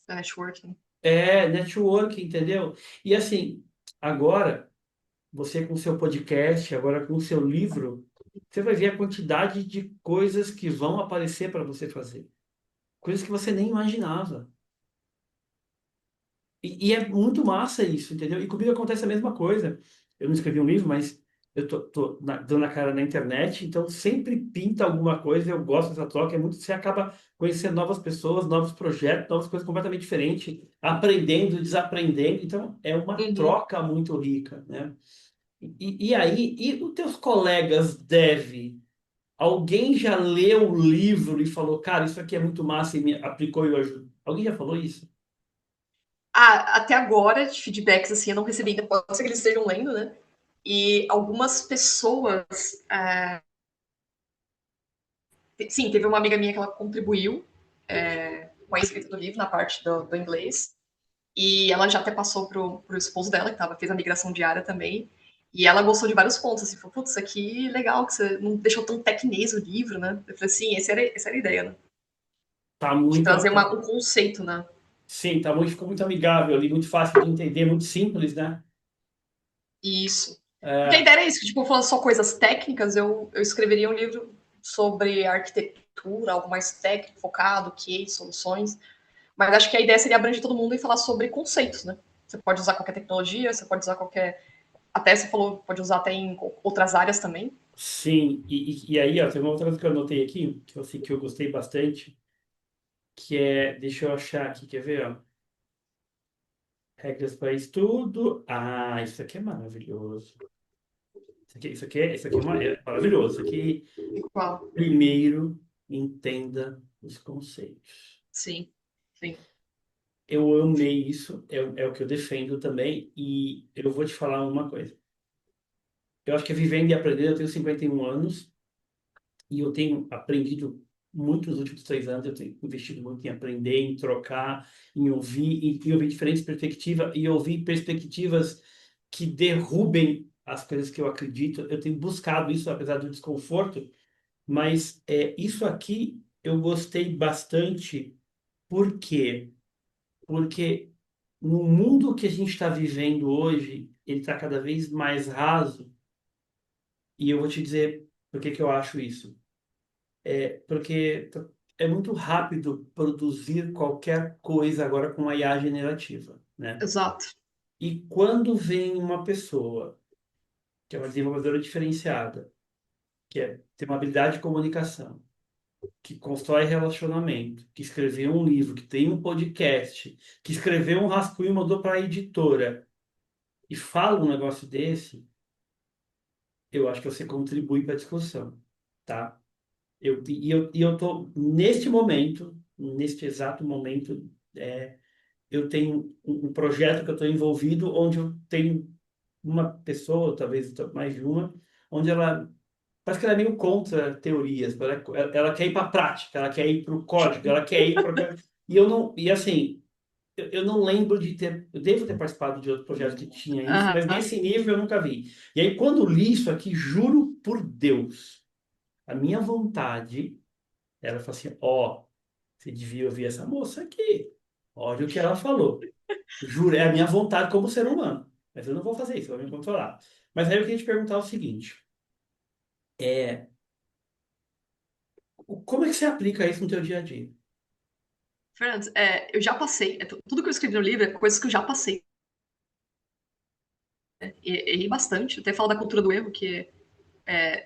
da networking. É network, entendeu? E assim, agora, você com seu podcast, agora com seu livro, você vai ver a quantidade de coisas que vão aparecer para você fazer. Coisas que você nem imaginava. E é muito massa isso, entendeu? E comigo acontece a mesma coisa. Eu não escrevi um livro, mas eu tô dando a cara na internet, então sempre pinta alguma coisa, eu gosto dessa troca, é muito, você acaba conhecendo novas pessoas, novos projetos, novas coisas completamente diferentes, aprendendo, desaprendendo, então é uma Uhum. troca muito rica, né? E os teus colegas dev, alguém já leu o livro e falou, cara, isso aqui é muito massa e me aplicou e eu ajudo? Alguém já falou isso? Ah, até agora, de feedbacks, assim, eu não recebi ainda, pode ser que eles estejam lendo, né? E algumas pessoas Sim, teve uma amiga minha que ela contribuiu com a escrita do livro na parte do inglês. E ela já até passou pro esposo dela, que fez a migração diária também. E ela gostou de vários pontos, assim, falou, putz, isso aqui é legal, que você não deixou tão tecnês o livro, né? Eu falei, sim, essa era a ideia, né? Tá De muito, trazer um conceito, né? sim, tá muito, ficou muito amigável ali, muito fácil de entender, muito simples, né? Isso. Porque a É, ideia era isso, que, tipo, falando só coisas técnicas, eu escreveria um livro sobre arquitetura, algo mais técnico, focado, case, soluções. Mas acho que a ideia seria abranger todo mundo e falar sobre conceitos, né? Você pode usar qualquer tecnologia, você pode usar qualquer. Até você falou, pode usar até em outras áreas também. sim, e aí, ó, tem uma outra coisa que eu anotei aqui, que eu, sei que eu gostei bastante, que é, deixa eu achar aqui, quer ver, ó? Regras para estudo. Ah, isso aqui é maravilhoso. Isso aqui é maravilhoso. Isso aqui, Igual. primeiro, entenda os conceitos. Sim, sim. Eu amei isso, é o que eu defendo também, e eu vou te falar uma coisa. Eu acho que é vivendo e aprendendo, eu tenho 51 anos, e eu tenho aprendido muito nos últimos 3 anos, eu tenho investido muito em aprender, em trocar, em ouvir diferentes perspectivas, e ouvir perspectivas que derrubem as coisas que eu acredito. Eu tenho buscado isso, apesar do desconforto, mas isso aqui eu gostei bastante. Por quê? Porque no mundo que a gente está vivendo hoje, ele está cada vez mais raso, e eu vou te dizer por que que eu acho isso. Porque é muito rápido produzir qualquer coisa agora com a IA generativa, né? Exato. E quando vem uma pessoa que é uma desenvolvedora diferenciada, que tem uma habilidade de comunicação, que constrói relacionamento, que escreveu um livro, que tem um podcast, que escreveu um rascunho e mandou para a editora e fala um negócio desse, eu acho que você contribui para a discussão, tá? E eu tô neste momento, neste exato momento, eu tenho um projeto que eu estou envolvido, onde eu tenho uma pessoa, talvez mais de uma, onde ela parece que ela é meio contra teorias, ela quer ir para a prática, ela quer ir para o código, ela quer ir para e eu não e assim eu não lembro de ter, eu devo ter participado de outro projeto que tinha isso, mas Aham. nesse nível eu nunca vi. E aí quando li isso aqui, juro por Deus, a minha vontade era falar assim, ó, você devia ouvir essa moça aqui. Olha o que ela falou. Juro, é a minha vontade como ser humano. Mas eu não vou fazer isso, eu vou me controlar. Mas aí eu queria te perguntar o seguinte: é, como é que você aplica isso no teu dia a dia? Fernandes, eu já passei. Tudo que eu escrevi no livro é coisas que eu já passei. Errei bastante. Eu até falo da cultura do erro, que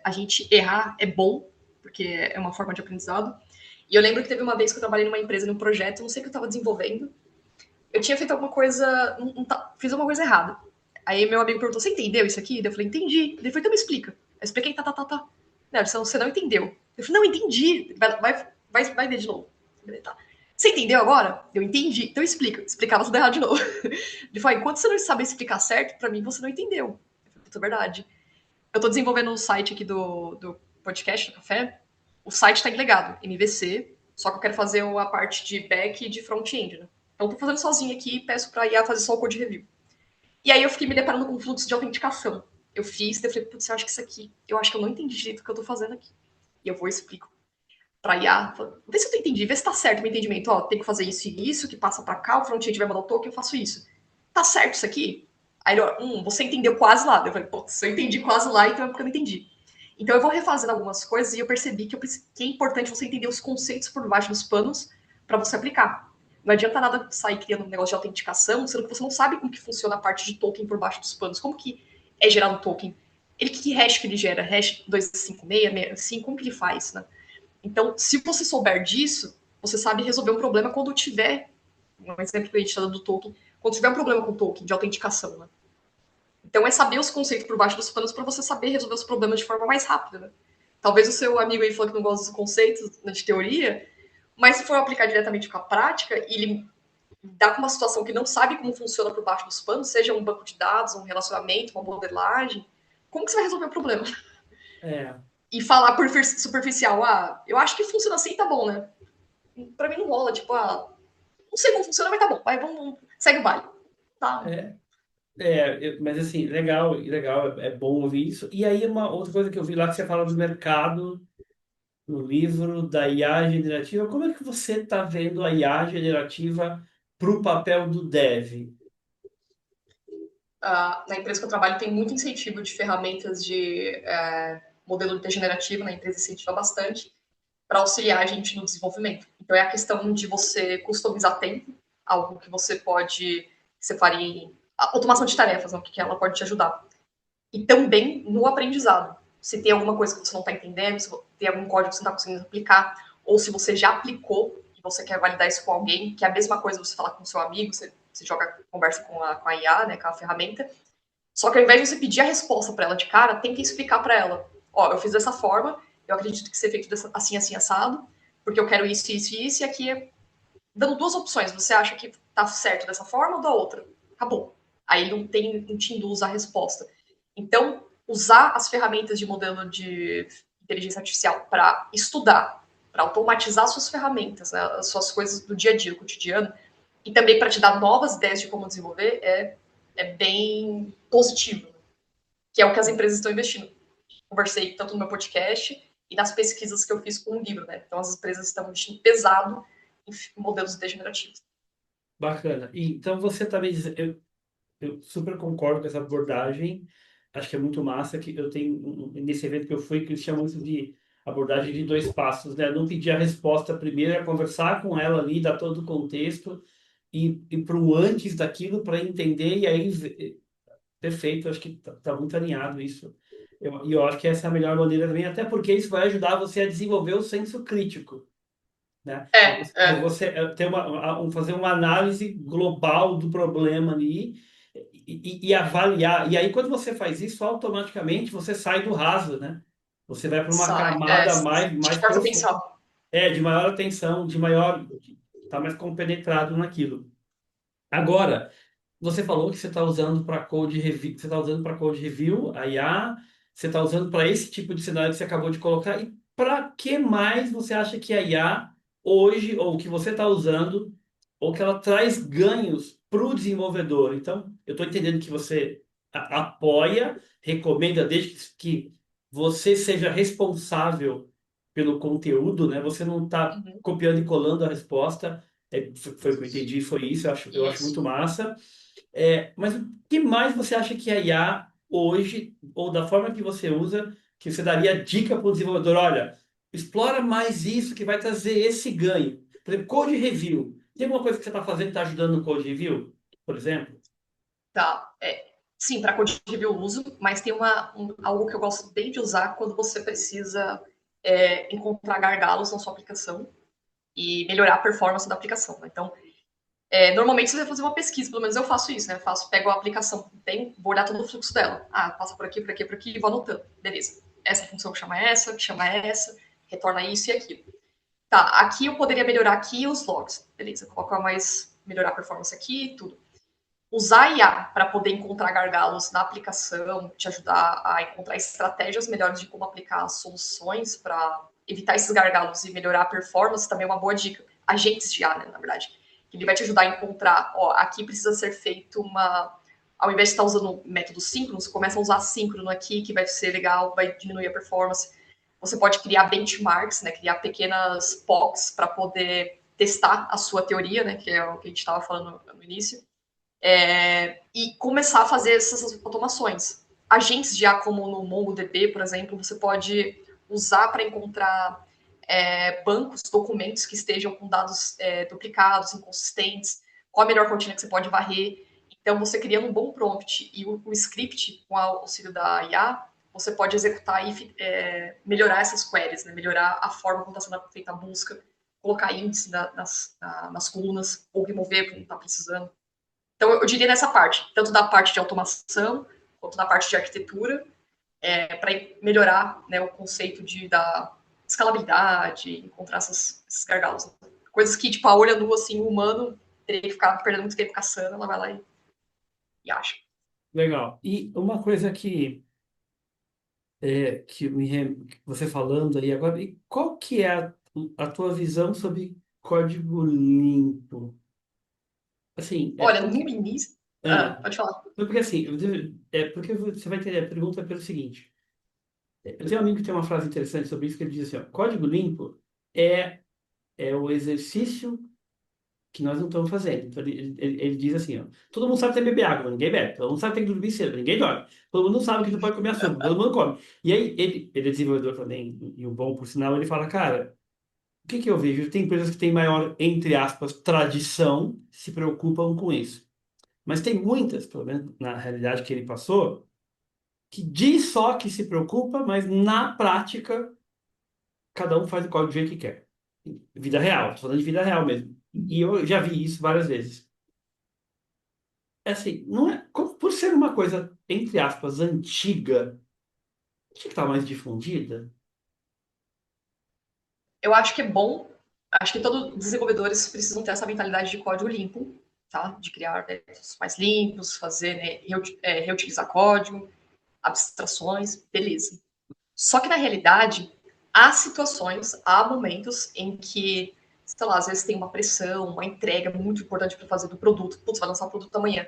a gente errar é bom, porque é uma forma de aprendizado. E eu lembro que teve uma vez que eu trabalhei numa empresa, num projeto, não sei o que eu estava desenvolvendo. Eu tinha feito alguma coisa, fiz alguma coisa errada. Aí meu amigo perguntou: Você entendeu isso aqui? Eu falei: Entendi. Ele falou: Então me explica. Eu expliquei: Tá, tá, tá, tá. Não, você não entendeu. Eu falei: Não, entendi. Vai ver de novo. Eu falei, tá. Você entendeu agora? Eu entendi. Então explica. Explicava tudo errado de novo. Ele falou: Enquanto você não sabe explicar certo, pra mim você não entendeu. Eu falei: Puta, é verdade. Eu tô desenvolvendo um site aqui do podcast, do café. O site tá em legado, MVC, só que eu quero fazer a parte de back e de front-end, né? Então eu tô fazendo sozinho aqui e peço pra IA fazer só o code review. E aí eu fiquei me deparando com um fluxo de autenticação. Eu fiz, daí eu falei, putz, eu acho que isso aqui, eu acho que eu não entendi direito o que eu tô fazendo aqui. E eu vou e explico pra IA, vê se eu entendi, vê se tá certo o meu entendimento. Ó, tem que fazer isso e isso, que passa pra cá, o front-end vai mandar o token, eu faço isso. Tá certo isso aqui? Aí ele, você entendeu quase lá. Eu falei, putz, se eu entendi quase lá, então é porque eu não entendi. Então eu vou refazendo algumas coisas e eu percebi que é importante você entender os conceitos por baixo dos panos para você aplicar. Não adianta nada sair criando um negócio de autenticação, sendo que você não sabe como que funciona a parte de token por baixo dos panos. Como que é gerado o token? Que hash que ele gera? Hash 256, 65, como que ele faz, né? Então, se você souber disso, você sabe resolver um problema quando tiver, um exemplo que a gente está dando do token, quando tiver um problema com o token de autenticação, né? Então é saber os conceitos por baixo dos panos para você saber resolver os problemas de forma mais rápida, né? Talvez o seu amigo aí falou que não gosta dos conceitos né, de teoria, mas se for aplicar diretamente com a prática e ele dá com uma situação que não sabe como funciona por baixo dos panos, seja um banco de dados, um relacionamento, uma modelagem, como que você vai resolver o problema? É. e falar por superficial, eu acho que funciona assim, tá bom, né? Pra mim não rola, tipo, não sei como funciona, mas tá bom, vai, vamos, segue o baile. Tá. É, mas assim, legal, legal, é bom ouvir isso. E aí, uma outra coisa que eu vi lá que você fala do mercado, no livro da IA generativa, como é que você está vendo a IA generativa para o papel do dev? Na empresa que eu trabalho tem muito incentivo de ferramentas de modelo degenerativo, né? A empresa incentiva bastante para auxiliar a gente no desenvolvimento. Então é a questão de você customizar tempo, algo que você pode, que você faria em automação de tarefas, né? Que ela pode te ajudar. E também no aprendizado. Se tem alguma coisa que você não está entendendo, se tem algum código que você não está conseguindo aplicar, ou se você já aplicou e você quer validar isso com alguém, que é a mesma coisa você falar com o seu amigo, você joga, conversa com a IA, né, com a ferramenta, só que ao invés de você pedir a resposta para ela de cara, tem que explicar para ela: ó, eu fiz dessa forma, eu acredito que ser feito assim, assim, assado, porque eu quero isso, isso e isso, e aqui é dando duas opções. Você acha que tá certo dessa forma ou da outra? Acabou. Aí não te induz a resposta. Então, usar as ferramentas de modelo de inteligência artificial para estudar, para automatizar suas ferramentas, né, as suas coisas do dia a dia, do cotidiano, e também para te dar novas ideias de como desenvolver, é bem positivo, que é o que as empresas estão investindo. Conversei tanto no meu podcast e nas pesquisas que eu fiz com o livro, né? Então as empresas estão investindo pesado em modelos degenerativos. Bacana. E, então você também diz, eu super concordo com essa abordagem. Acho que é muito massa que eu tenho nesse evento que eu fui que eles chamam isso de abordagem de dois passos, né? Não pedir a resposta primeiro, é conversar com ela ali, dar todo o contexto e para o antes daquilo para entender e aí perfeito. Acho que tá muito alinhado isso. E eu acho que essa é a melhor maneira também, até porque isso vai ajudar você a desenvolver o senso crítico, né? Você ter fazer uma análise global do problema ali e avaliar. E aí, quando você faz isso, automaticamente você sai do raso, né? Você vai para uma Sai, camada te mais força a profunda, pensar. de maior atenção, de maior, tá mais compenetrado naquilo. Agora, você falou que você está usando para code review, você está usando para code review, a IA, você está usando para esse tipo de cenário que você acabou de colocar. E para que mais você acha que a IA hoje, ou que você está usando, ou que ela traz ganhos para o desenvolvedor? Então, eu estou entendendo que você apoia, recomenda, desde que você seja responsável pelo conteúdo, né? Você não está Uhum. copiando e colando a resposta. Foi o que eu entendi, foi isso, eu acho Isso. muito massa. Mas o que mais você acha que a IA hoje, ou da forma que você usa, que você daria dica para o desenvolvedor? Olha, explora mais isso que vai trazer esse ganho. Por exemplo, code review. Tem alguma coisa que você está fazendo que está ajudando no code review, por exemplo? Tá. Sim, para code review eu uso, mas tem algo que eu gosto bem de usar quando você precisa encontrar gargalos na sua aplicação e melhorar a performance da aplicação. Né? Então, normalmente você vai fazer uma pesquisa, pelo menos eu faço isso, né? Pego a aplicação, vou olhar todo o fluxo dela. Passa por aqui, por aqui, por aqui, e vou anotando. Beleza. Essa função que chama essa, retorna isso e aquilo. Tá, aqui eu poderia melhorar aqui os logs. Beleza, colocar mais, melhorar a performance aqui e tudo. Usar a IA para poder encontrar gargalos na aplicação, te ajudar a encontrar estratégias melhores de como aplicar as soluções para evitar esses gargalos e melhorar a performance também é uma boa dica. Agentes de IA, né, na verdade. Ele vai te ajudar a encontrar, aqui precisa ser feito uma. Ao invés de estar usando o método síncrono, você começa a usar síncrono aqui, que vai ser legal, vai diminuir a performance. Você pode criar benchmarks, né, criar pequenas POCs para poder testar a sua teoria, né, que é o que a gente estava falando no início e começar a fazer essas automações. Agentes de IA, como no MongoDB, por exemplo, você pode usar para encontrar bancos, documentos que estejam com dados duplicados, inconsistentes, qual a melhor rotina que você pode varrer. Então, você criando um bom prompt e o script com o auxílio da IA, você pode executar e melhorar essas queries, né? Melhorar a forma como está sendo feita a busca, colocar índice nas colunas, ou remover quando não está precisando. Então, eu diria nessa parte, tanto da parte de automação, quanto da parte de arquitetura, para melhorar, né, o conceito da escalabilidade, encontrar esses gargalos. Né? Coisas que, tipo, a olho nu, assim, o humano teria que ficar perdendo muito tempo caçando, ela vai lá e acha. Legal. E uma coisa que Você falando aí agora, e qual que é a tua visão sobre código limpo? Assim, Olha, no início. é, Pode falar. porque assim, porque você vai ter a pergunta pelo seguinte. Eu tenho um amigo que tem uma frase interessante sobre isso, que ele diz assim, ó, código limpo é, é o exercício que nós não estamos fazendo. Então, ele diz assim, ó, todo mundo sabe que tem que beber água, mas ninguém bebe. Todo mundo sabe que tem que dormir cedo, mas ninguém dorme. Todo mundo sabe que não pode comer açúcar, todo mundo come. E aí, ele é desenvolvedor também, e o bom, por sinal, ele fala, cara, o que que eu vejo? Tem empresas que têm maior, entre aspas, tradição, se preocupam com isso. Mas tem muitas, pelo menos na realidade que ele passou, que diz só que se preocupa, mas na prática, cada um faz o código do jeito que quer. Vida real, tô falando de vida real mesmo. E eu já vi isso várias vezes. É assim, não é, por ser uma coisa, entre aspas, antiga, tinha que estar mais difundida. Eu acho que é bom, acho que todos os desenvolvedores precisam ter essa mentalidade de código limpo, tá? De criar métodos mais limpos, fazer, né, reutilizar código, abstrações, beleza. Só que na realidade, há situações, há momentos em que, sei lá, às vezes tem uma pressão, uma entrega muito importante para fazer do produto. Putz, vai lançar o produto amanhã.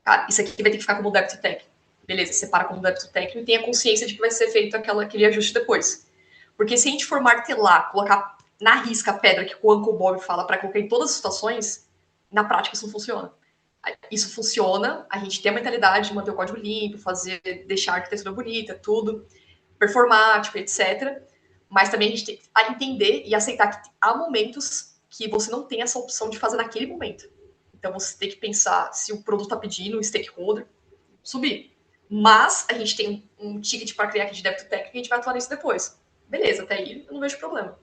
Cara, isso aqui vai ter que ficar como débito técnico. Beleza, separa como débito técnico e tenha consciência de que vai ser feito aquele ajuste depois. Porque se a gente for martelar, colocar na risca a pedra que o Uncle Bob fala para colocar em todas as situações, na prática isso não funciona. Isso funciona, a gente tem a mentalidade de manter o código limpo, fazer, deixar a arquitetura bonita, tudo, performático, etc. Mas também a gente tem que entender e aceitar que há momentos que você não tem essa opção de fazer naquele momento. Então você tem que pensar se o produto está pedindo, o stakeholder, subir. Mas a gente tem um ticket para criar aqui de débito técnico e a gente vai atuar nisso depois. Beleza, até aí eu não vejo problema.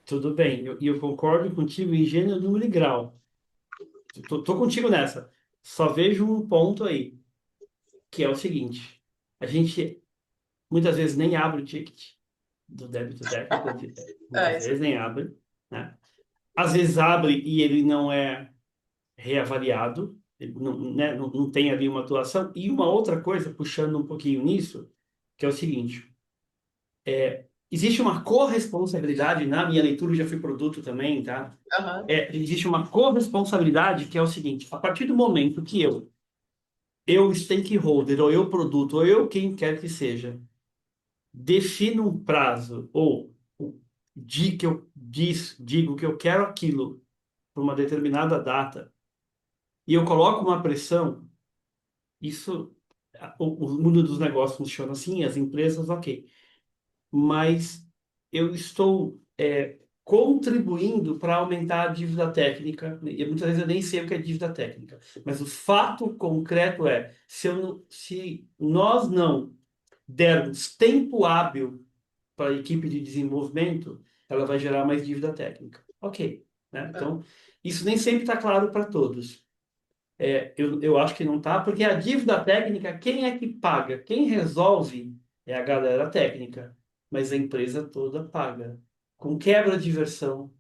Tudo bem, e eu concordo contigo em gênero, número e grau. Tô contigo nessa. Só vejo um ponto aí, que é o seguinte: a gente muitas vezes nem abre o ticket do débito técnico, muitas Isso. vezes nem abre, né? Às vezes abre e ele não é reavaliado, ele não, né, não tem ali uma atuação. E uma outra coisa, puxando um pouquinho nisso, que é o seguinte: existe uma corresponsabilidade, na minha leitura, eu já fui produto também, tá? Uhum. Existe uma corresponsabilidade que é o seguinte: a partir do momento que eu stakeholder, ou eu produto, ou eu quem quer que seja, defino um prazo, ou digo que eu quero aquilo por uma determinada data, e eu coloco uma pressão, isso, o mundo dos negócios funciona assim, as empresas, ok. Mas eu estou contribuindo para aumentar a dívida técnica, e muitas vezes eu nem sei o que é dívida técnica, mas o fato concreto é, se nós não dermos tempo hábil para a equipe de desenvolvimento, ela vai gerar mais dívida técnica. Ok, né? Então, isso nem sempre está claro para todos. Eu acho que não está, porque a dívida técnica, quem é que paga? Quem resolve é a galera técnica, mas a empresa toda paga. Com quebra de versão,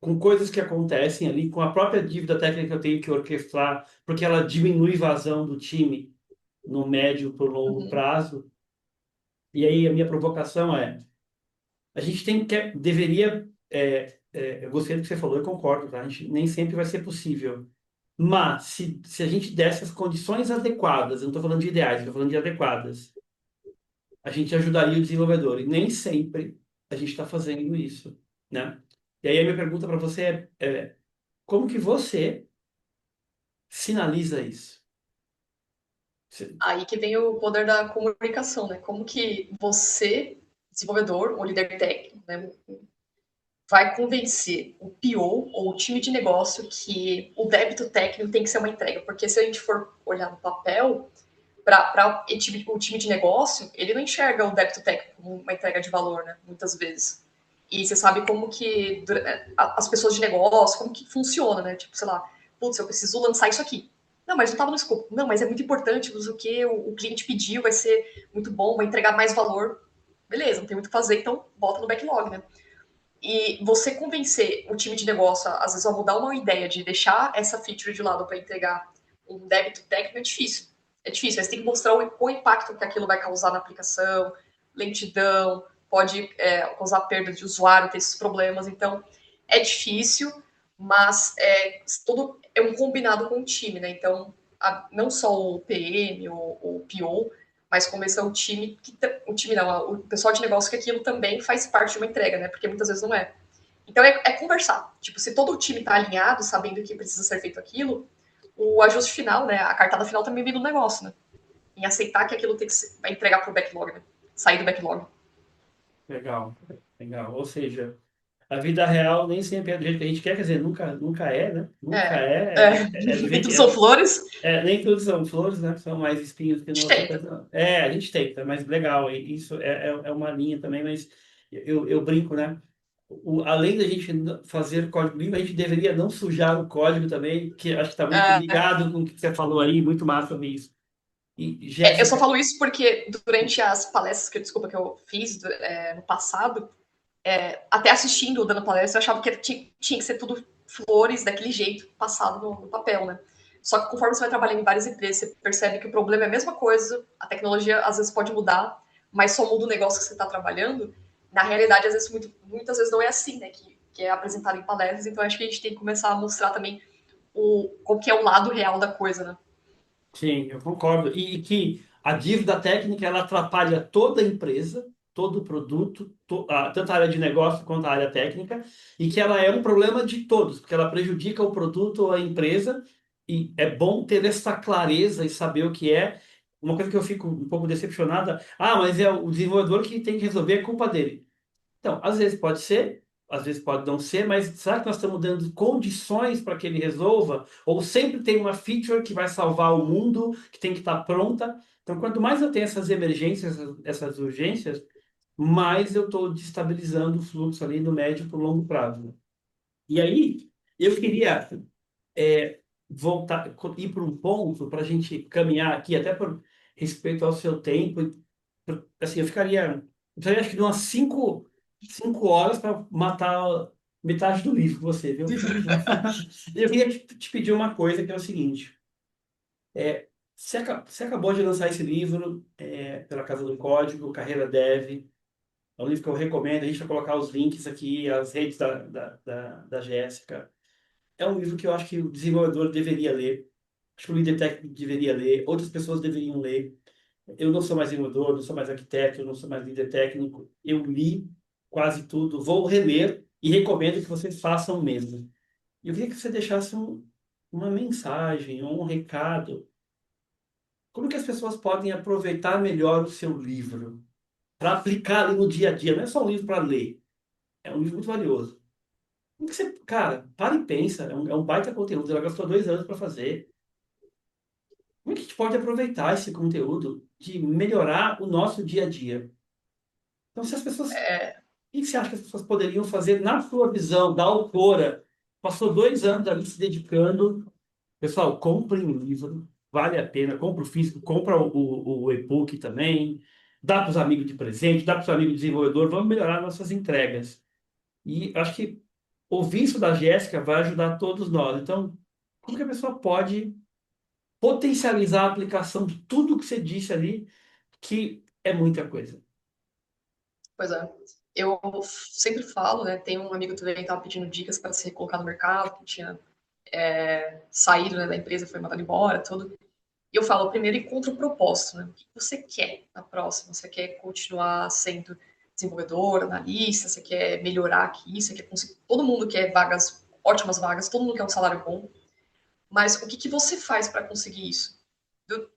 com coisas que acontecem ali, com a própria dívida técnica que eu tenho que orquestrar, porque ela diminui vazão do time no médio por longo Uhum. prazo. E aí a minha provocação é, a gente deveria, eu gostei do que você falou, eu concordo, tá? A gente nem sempre vai ser possível. Mas, se a gente desse as condições adequadas, eu não estou falando de ideais, estou falando de adequadas, a gente ajudaria o desenvolvedor. E nem sempre a gente está fazendo isso, né? E aí a minha pergunta para você como que você sinaliza isso? Você- Aí que vem o poder da comunicação, né? Como que você, desenvolvedor ou líder técnico, né, vai convencer o PO ou o time de negócio que o débito técnico tem que ser uma entrega. Porque se a gente for olhar no papel, para o time de negócio, ele não enxerga o débito técnico como uma entrega de valor, né? Muitas vezes. E você sabe como que as pessoas de negócio, como que funciona, né? Tipo, sei lá, putz, eu preciso lançar isso aqui. Não, mas não estava no escopo. Não, mas é muito importante, não sei o que, o cliente pediu, vai ser muito bom, vai entregar mais valor. Beleza, não tem muito o que fazer, então bota no backlog, né? E você convencer o time de negócio, às vezes, a mudar uma ideia de deixar essa feature de lado para entregar um débito técnico é difícil. É difícil, mas tem que mostrar o impacto que aquilo vai causar na aplicação, lentidão, pode causar perda de usuário, ter esses problemas. Então, é difícil, mas tudo é um combinado com o time, né? Então, não só o PM, o PO, mas começa o time, o time não, o pessoal de negócio que aquilo também faz parte de uma entrega, né? Porque muitas vezes não é. Então é conversar. Tipo, se todo o time está alinhado, sabendo que precisa ser feito aquilo, o ajuste final, né? A cartada final também vem do negócio, né? Em aceitar que aquilo tem que vai entregar pro backlog, né? Sair do backlog. Legal, legal. Ou seja, a vida real nem sempre é do jeito que a gente quer, quer dizer, nunca é, né? Nunca É, é, é. é do Nem jeito. tudo são flores. Nem tudo são flores, né? São mais espinhos que A no gente outro. tenta. A gente tenta, mas legal. E isso é uma linha também, mas eu brinco, né? Além da gente fazer código limpo, a gente deveria não sujar o código também, que acho que está muito É, ligado com o que você falou aí, muito massa sobre isso. E, eu só Jéssica, falo isso porque durante as palestras que eu fiz no passado, até assistindo, dando palestra, eu achava que tinha que ser tudo flores daquele jeito, passado no papel, né? Só que conforme você vai trabalhando em várias empresas, você percebe que o problema é a mesma coisa, a tecnologia às vezes pode mudar, mas só muda o negócio que você está trabalhando. Na realidade, às vezes, muitas vezes não é assim, né? Que é apresentado em palestras, então acho que a gente tem que começar a mostrar também qual que é o lado real da coisa, né? sim, eu concordo. E que a dívida técnica ela atrapalha toda a empresa, todo o produto, tanto a área de negócio quanto a área técnica, e que ela é um problema de todos, porque ela prejudica o produto ou a empresa, e é bom ter essa clareza e saber o que é. Uma coisa que eu fico um pouco decepcionada, mas é o desenvolvedor que tem que resolver, é culpa dele. Então, às vezes pode ser, às vezes pode não ser, mas será que nós estamos dando condições para que ele resolva? Ou sempre tem uma feature que vai salvar o mundo, que tem que estar pronta? Então, quanto mais eu tenho essas emergências, essas urgências, mais eu estou destabilizando o fluxo ali no médio para o longo prazo. E aí, eu queria é, voltar, ir para um ponto para a gente caminhar aqui, até por respeito ao seu tempo. Assim, eu ficaria acho que de umas cinco horas para matar metade do livro com você, viu? Eu queria te pedir uma coisa, que é o seguinte. Você acabou de lançar esse livro pela Casa do Código, Carreira Dev. É um livro que eu recomendo. A gente vai colocar os links aqui, as redes da Jéssica. É um livro que eu acho que o desenvolvedor deveria ler. Acho que o líder técnico deveria ler. Outras pessoas deveriam ler. Eu não sou mais desenvolvedor, não sou mais arquiteto, não sou mais líder técnico. Eu li quase tudo. Vou reler e recomendo que vocês façam o mesmo. Eu queria que você deixasse uma mensagem, um recado. Como que as pessoas podem aproveitar melhor o seu livro para aplicar ali no dia a dia? Não é só um livro para ler. É um livro muito valioso. Como que você, cara, para e pensa. É um baita conteúdo. Ela gastou 2 anos para fazer. Como é que a gente pode aproveitar esse conteúdo de melhorar o nosso dia a dia? Então, se as pessoas. O que você acha que as pessoas poderiam fazer na sua visão, da autora? Passou 2 anos ali se dedicando. Pessoal, comprem o livro, vale a pena. Compra o físico, compra o e-book também. Dá para os amigos de presente, dá para os amigos desenvolvedor. Vamos melhorar nossas entregas. E acho que ouvir isso da Jéssica vai ajudar todos nós. Então, como que a pessoa pode potencializar a aplicação de tudo que você disse ali, que é muita coisa? Pois é. Eu sempre falo, né? Tem um amigo também que estava pedindo dicas para se colocar no mercado, que tinha saído, né, da empresa, foi mandado embora, tudo. E eu falo, primeiro encontra o propósito, né? O que você quer na próxima? Você quer continuar sendo desenvolvedor, analista? Você quer melhorar aqui? Você quer conseguir... Todo mundo quer vagas, ótimas vagas, todo mundo quer um salário bom. Mas o que você faz para conseguir isso?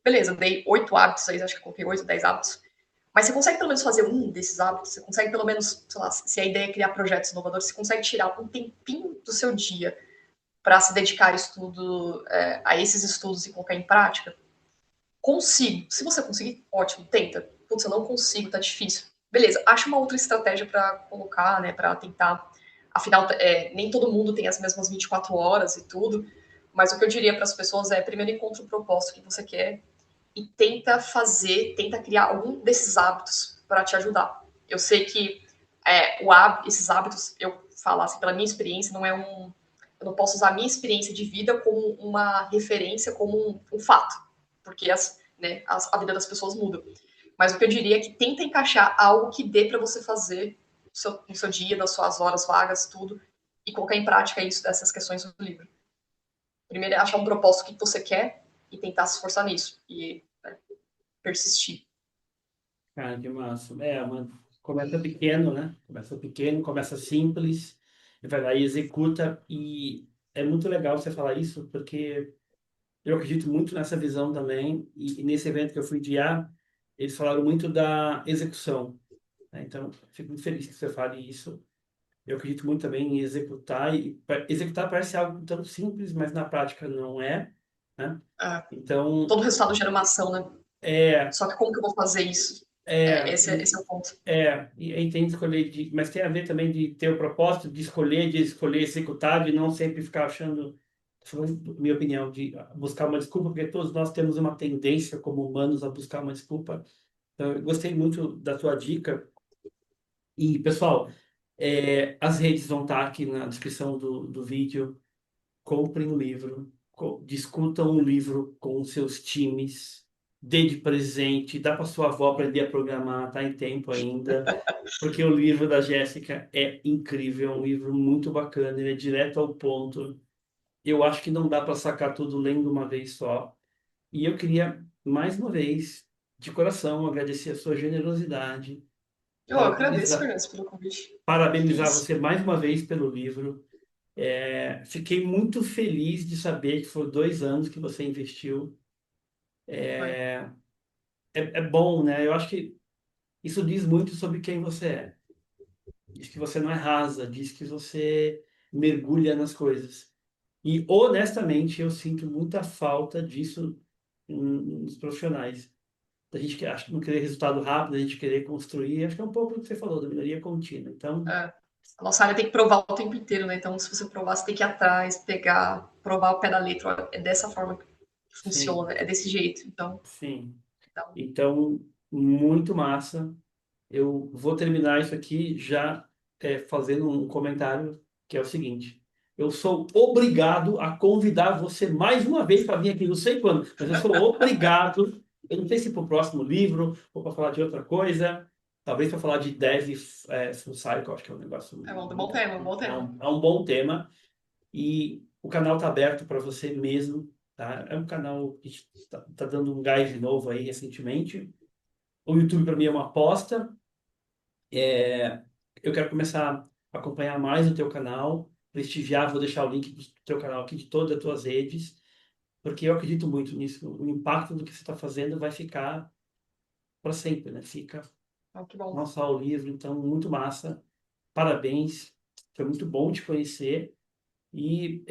Beleza, dei 8 hábitos aí, acho que eu coloquei 8, 10 hábitos. Mas você consegue pelo menos fazer um desses hábitos? Você consegue pelo menos, sei lá, se a ideia é criar projetos inovadores, você consegue tirar um tempinho do seu dia para se dedicar a esses estudos e colocar em prática? Consigo. Se você conseguir, ótimo, tenta. Putz, eu não consigo, tá difícil. Beleza, acha uma outra estratégia para colocar, né, para tentar. Afinal, nem todo mundo tem as mesmas 24 horas e tudo, mas o que eu diria para as pessoas é: primeiro encontre o propósito que você quer e tenta criar algum desses hábitos para te ajudar. Eu sei que esses hábitos, eu falo assim, pela minha experiência, não é um. Eu não posso usar a minha experiência de vida como uma referência, como um fato, porque a vida das pessoas muda. Mas o que eu diria é que tenta encaixar algo que dê para você fazer no seu dia, nas suas horas vagas, tudo, e colocar em prática isso dessas questões do livro. Primeiro é achar um propósito que você quer e tentar se esforçar nisso e persistir. Cara, que massa. Começa pequeno, né? Começa pequeno, começa simples, e vai lá e executa. E é muito legal você falar isso, porque eu acredito muito nessa visão também. E nesse evento que eu fui de IA, eles falaram muito da execução, né? Então, fico muito feliz que você fale isso. Eu acredito muito também em executar. E executar parece algo tão simples, mas na prática não é, né? É, Então, todo resultado gera uma ação, né? é, Só que como que eu vou fazer isso? é, Esse é o ponto. e aí tem que escolher, mas tem a ver também de ter o propósito de escolher executar, de não sempre ficar achando, minha opinião, de buscar uma desculpa, porque todos nós temos uma tendência como humanos a buscar uma desculpa. Então, eu gostei muito da tua dica. E, pessoal, as redes vão estar aqui na descrição do vídeo. Comprem o livro, discutam o livro com os seus times, dê de presente, dá para sua avó aprender a programar, tá em tempo ainda. Porque o livro da Jéssica é incrível, é um livro muito bacana, ele é direto ao ponto. Eu acho que não dá para sacar tudo lendo uma vez só. E eu queria, mais uma vez, de coração, agradecer a sua generosidade, Eu agradeço, parabenizar, Fernandes, pelo convite. Que parabenizar isso. você mais uma vez pelo livro. Fiquei muito feliz de saber que foram 2 anos que você investiu. Foi. É bom, né? Eu acho que isso diz muito sobre quem você é. Diz que você não é rasa, diz que você mergulha nas coisas. E honestamente, eu sinto muita falta disso nos profissionais. Da gente que acha que não querer resultado rápido, a gente querer construir. Acho que é um pouco o que você falou, da melhoria contínua. Então, É. A nossa área tem que provar o tempo inteiro, né? Então, se você provar, você tem que ir atrás, pegar, provar o pé da letra. Olha, é dessa forma que sim, funciona, é desse jeito. sim. Então Então, muito massa. Eu vou terminar isso aqui já fazendo um comentário que é o seguinte. Eu sou obrigado a convidar você mais uma vez para vir aqui, não sei quando, mas eu sou obrigado. Eu não sei se para o próximo livro ou para falar de outra coisa, talvez para falar de Dev Full Cycle, acho que é um negócio é um bom muito. tema, um bom tema. É um bom tema. E o canal está aberto para você mesmo, tá? É um canal que está dando um gás de novo aí recentemente. O YouTube para mim é uma aposta. Eu quero começar a acompanhar mais o teu canal, prestigiar, vou deixar o link do teu canal aqui de todas as tuas redes, porque eu acredito muito nisso. O impacto do que você está fazendo vai ficar para sempre, né? Fica Então, que bom. não só o livro, então muito massa. Parabéns, foi muito bom te conhecer. E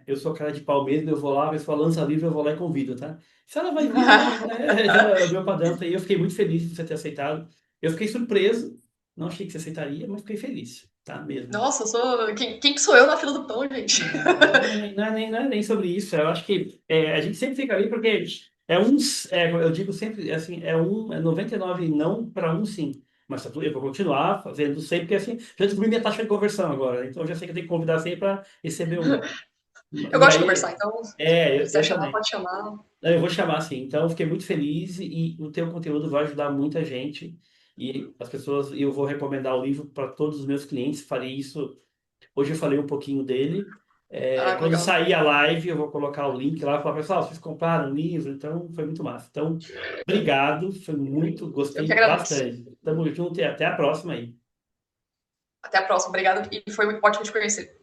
eu sou cara de pau mesmo, eu vou lá, a pessoa lança livro, eu vou lá e convido, tá? Se ela vai vir ou não, já é o meu padrão, tá? E eu fiquei muito feliz de você ter aceitado. Eu fiquei surpreso, não achei que você aceitaria, mas fiquei feliz, tá? Mesmo. Nossa, eu sou. Quem que sou eu na fila do pão, gente? Não é nem sobre isso, eu acho que a gente sempre fica ali porque eu digo sempre, assim, é 99 não para um sim. Mas tá eu vou continuar fazendo sempre, porque assim, já descobri minha taxa de conversão agora, então eu já sei que eu tenho que convidar sempre para receber um. Eu E gosto de conversar, aí, então, se quiser eu chamar, também. pode chamar. Eu vou chamar assim. Então, eu fiquei muito feliz e o teu conteúdo vai ajudar muita gente. E as pessoas, eu vou recomendar o livro para todos os meus clientes. Farei isso. Hoje eu falei um pouquinho dele. Ah, que Quando legal. sair a live, eu vou colocar o link lá para falar, pessoal, vocês compraram o livro? Então, foi muito massa. Então, obrigado. Foi muito, Eu que gostei agradeço. bastante. Tamo junto e até a próxima aí. Até a próxima. Obrigada e foi ótimo te conhecer.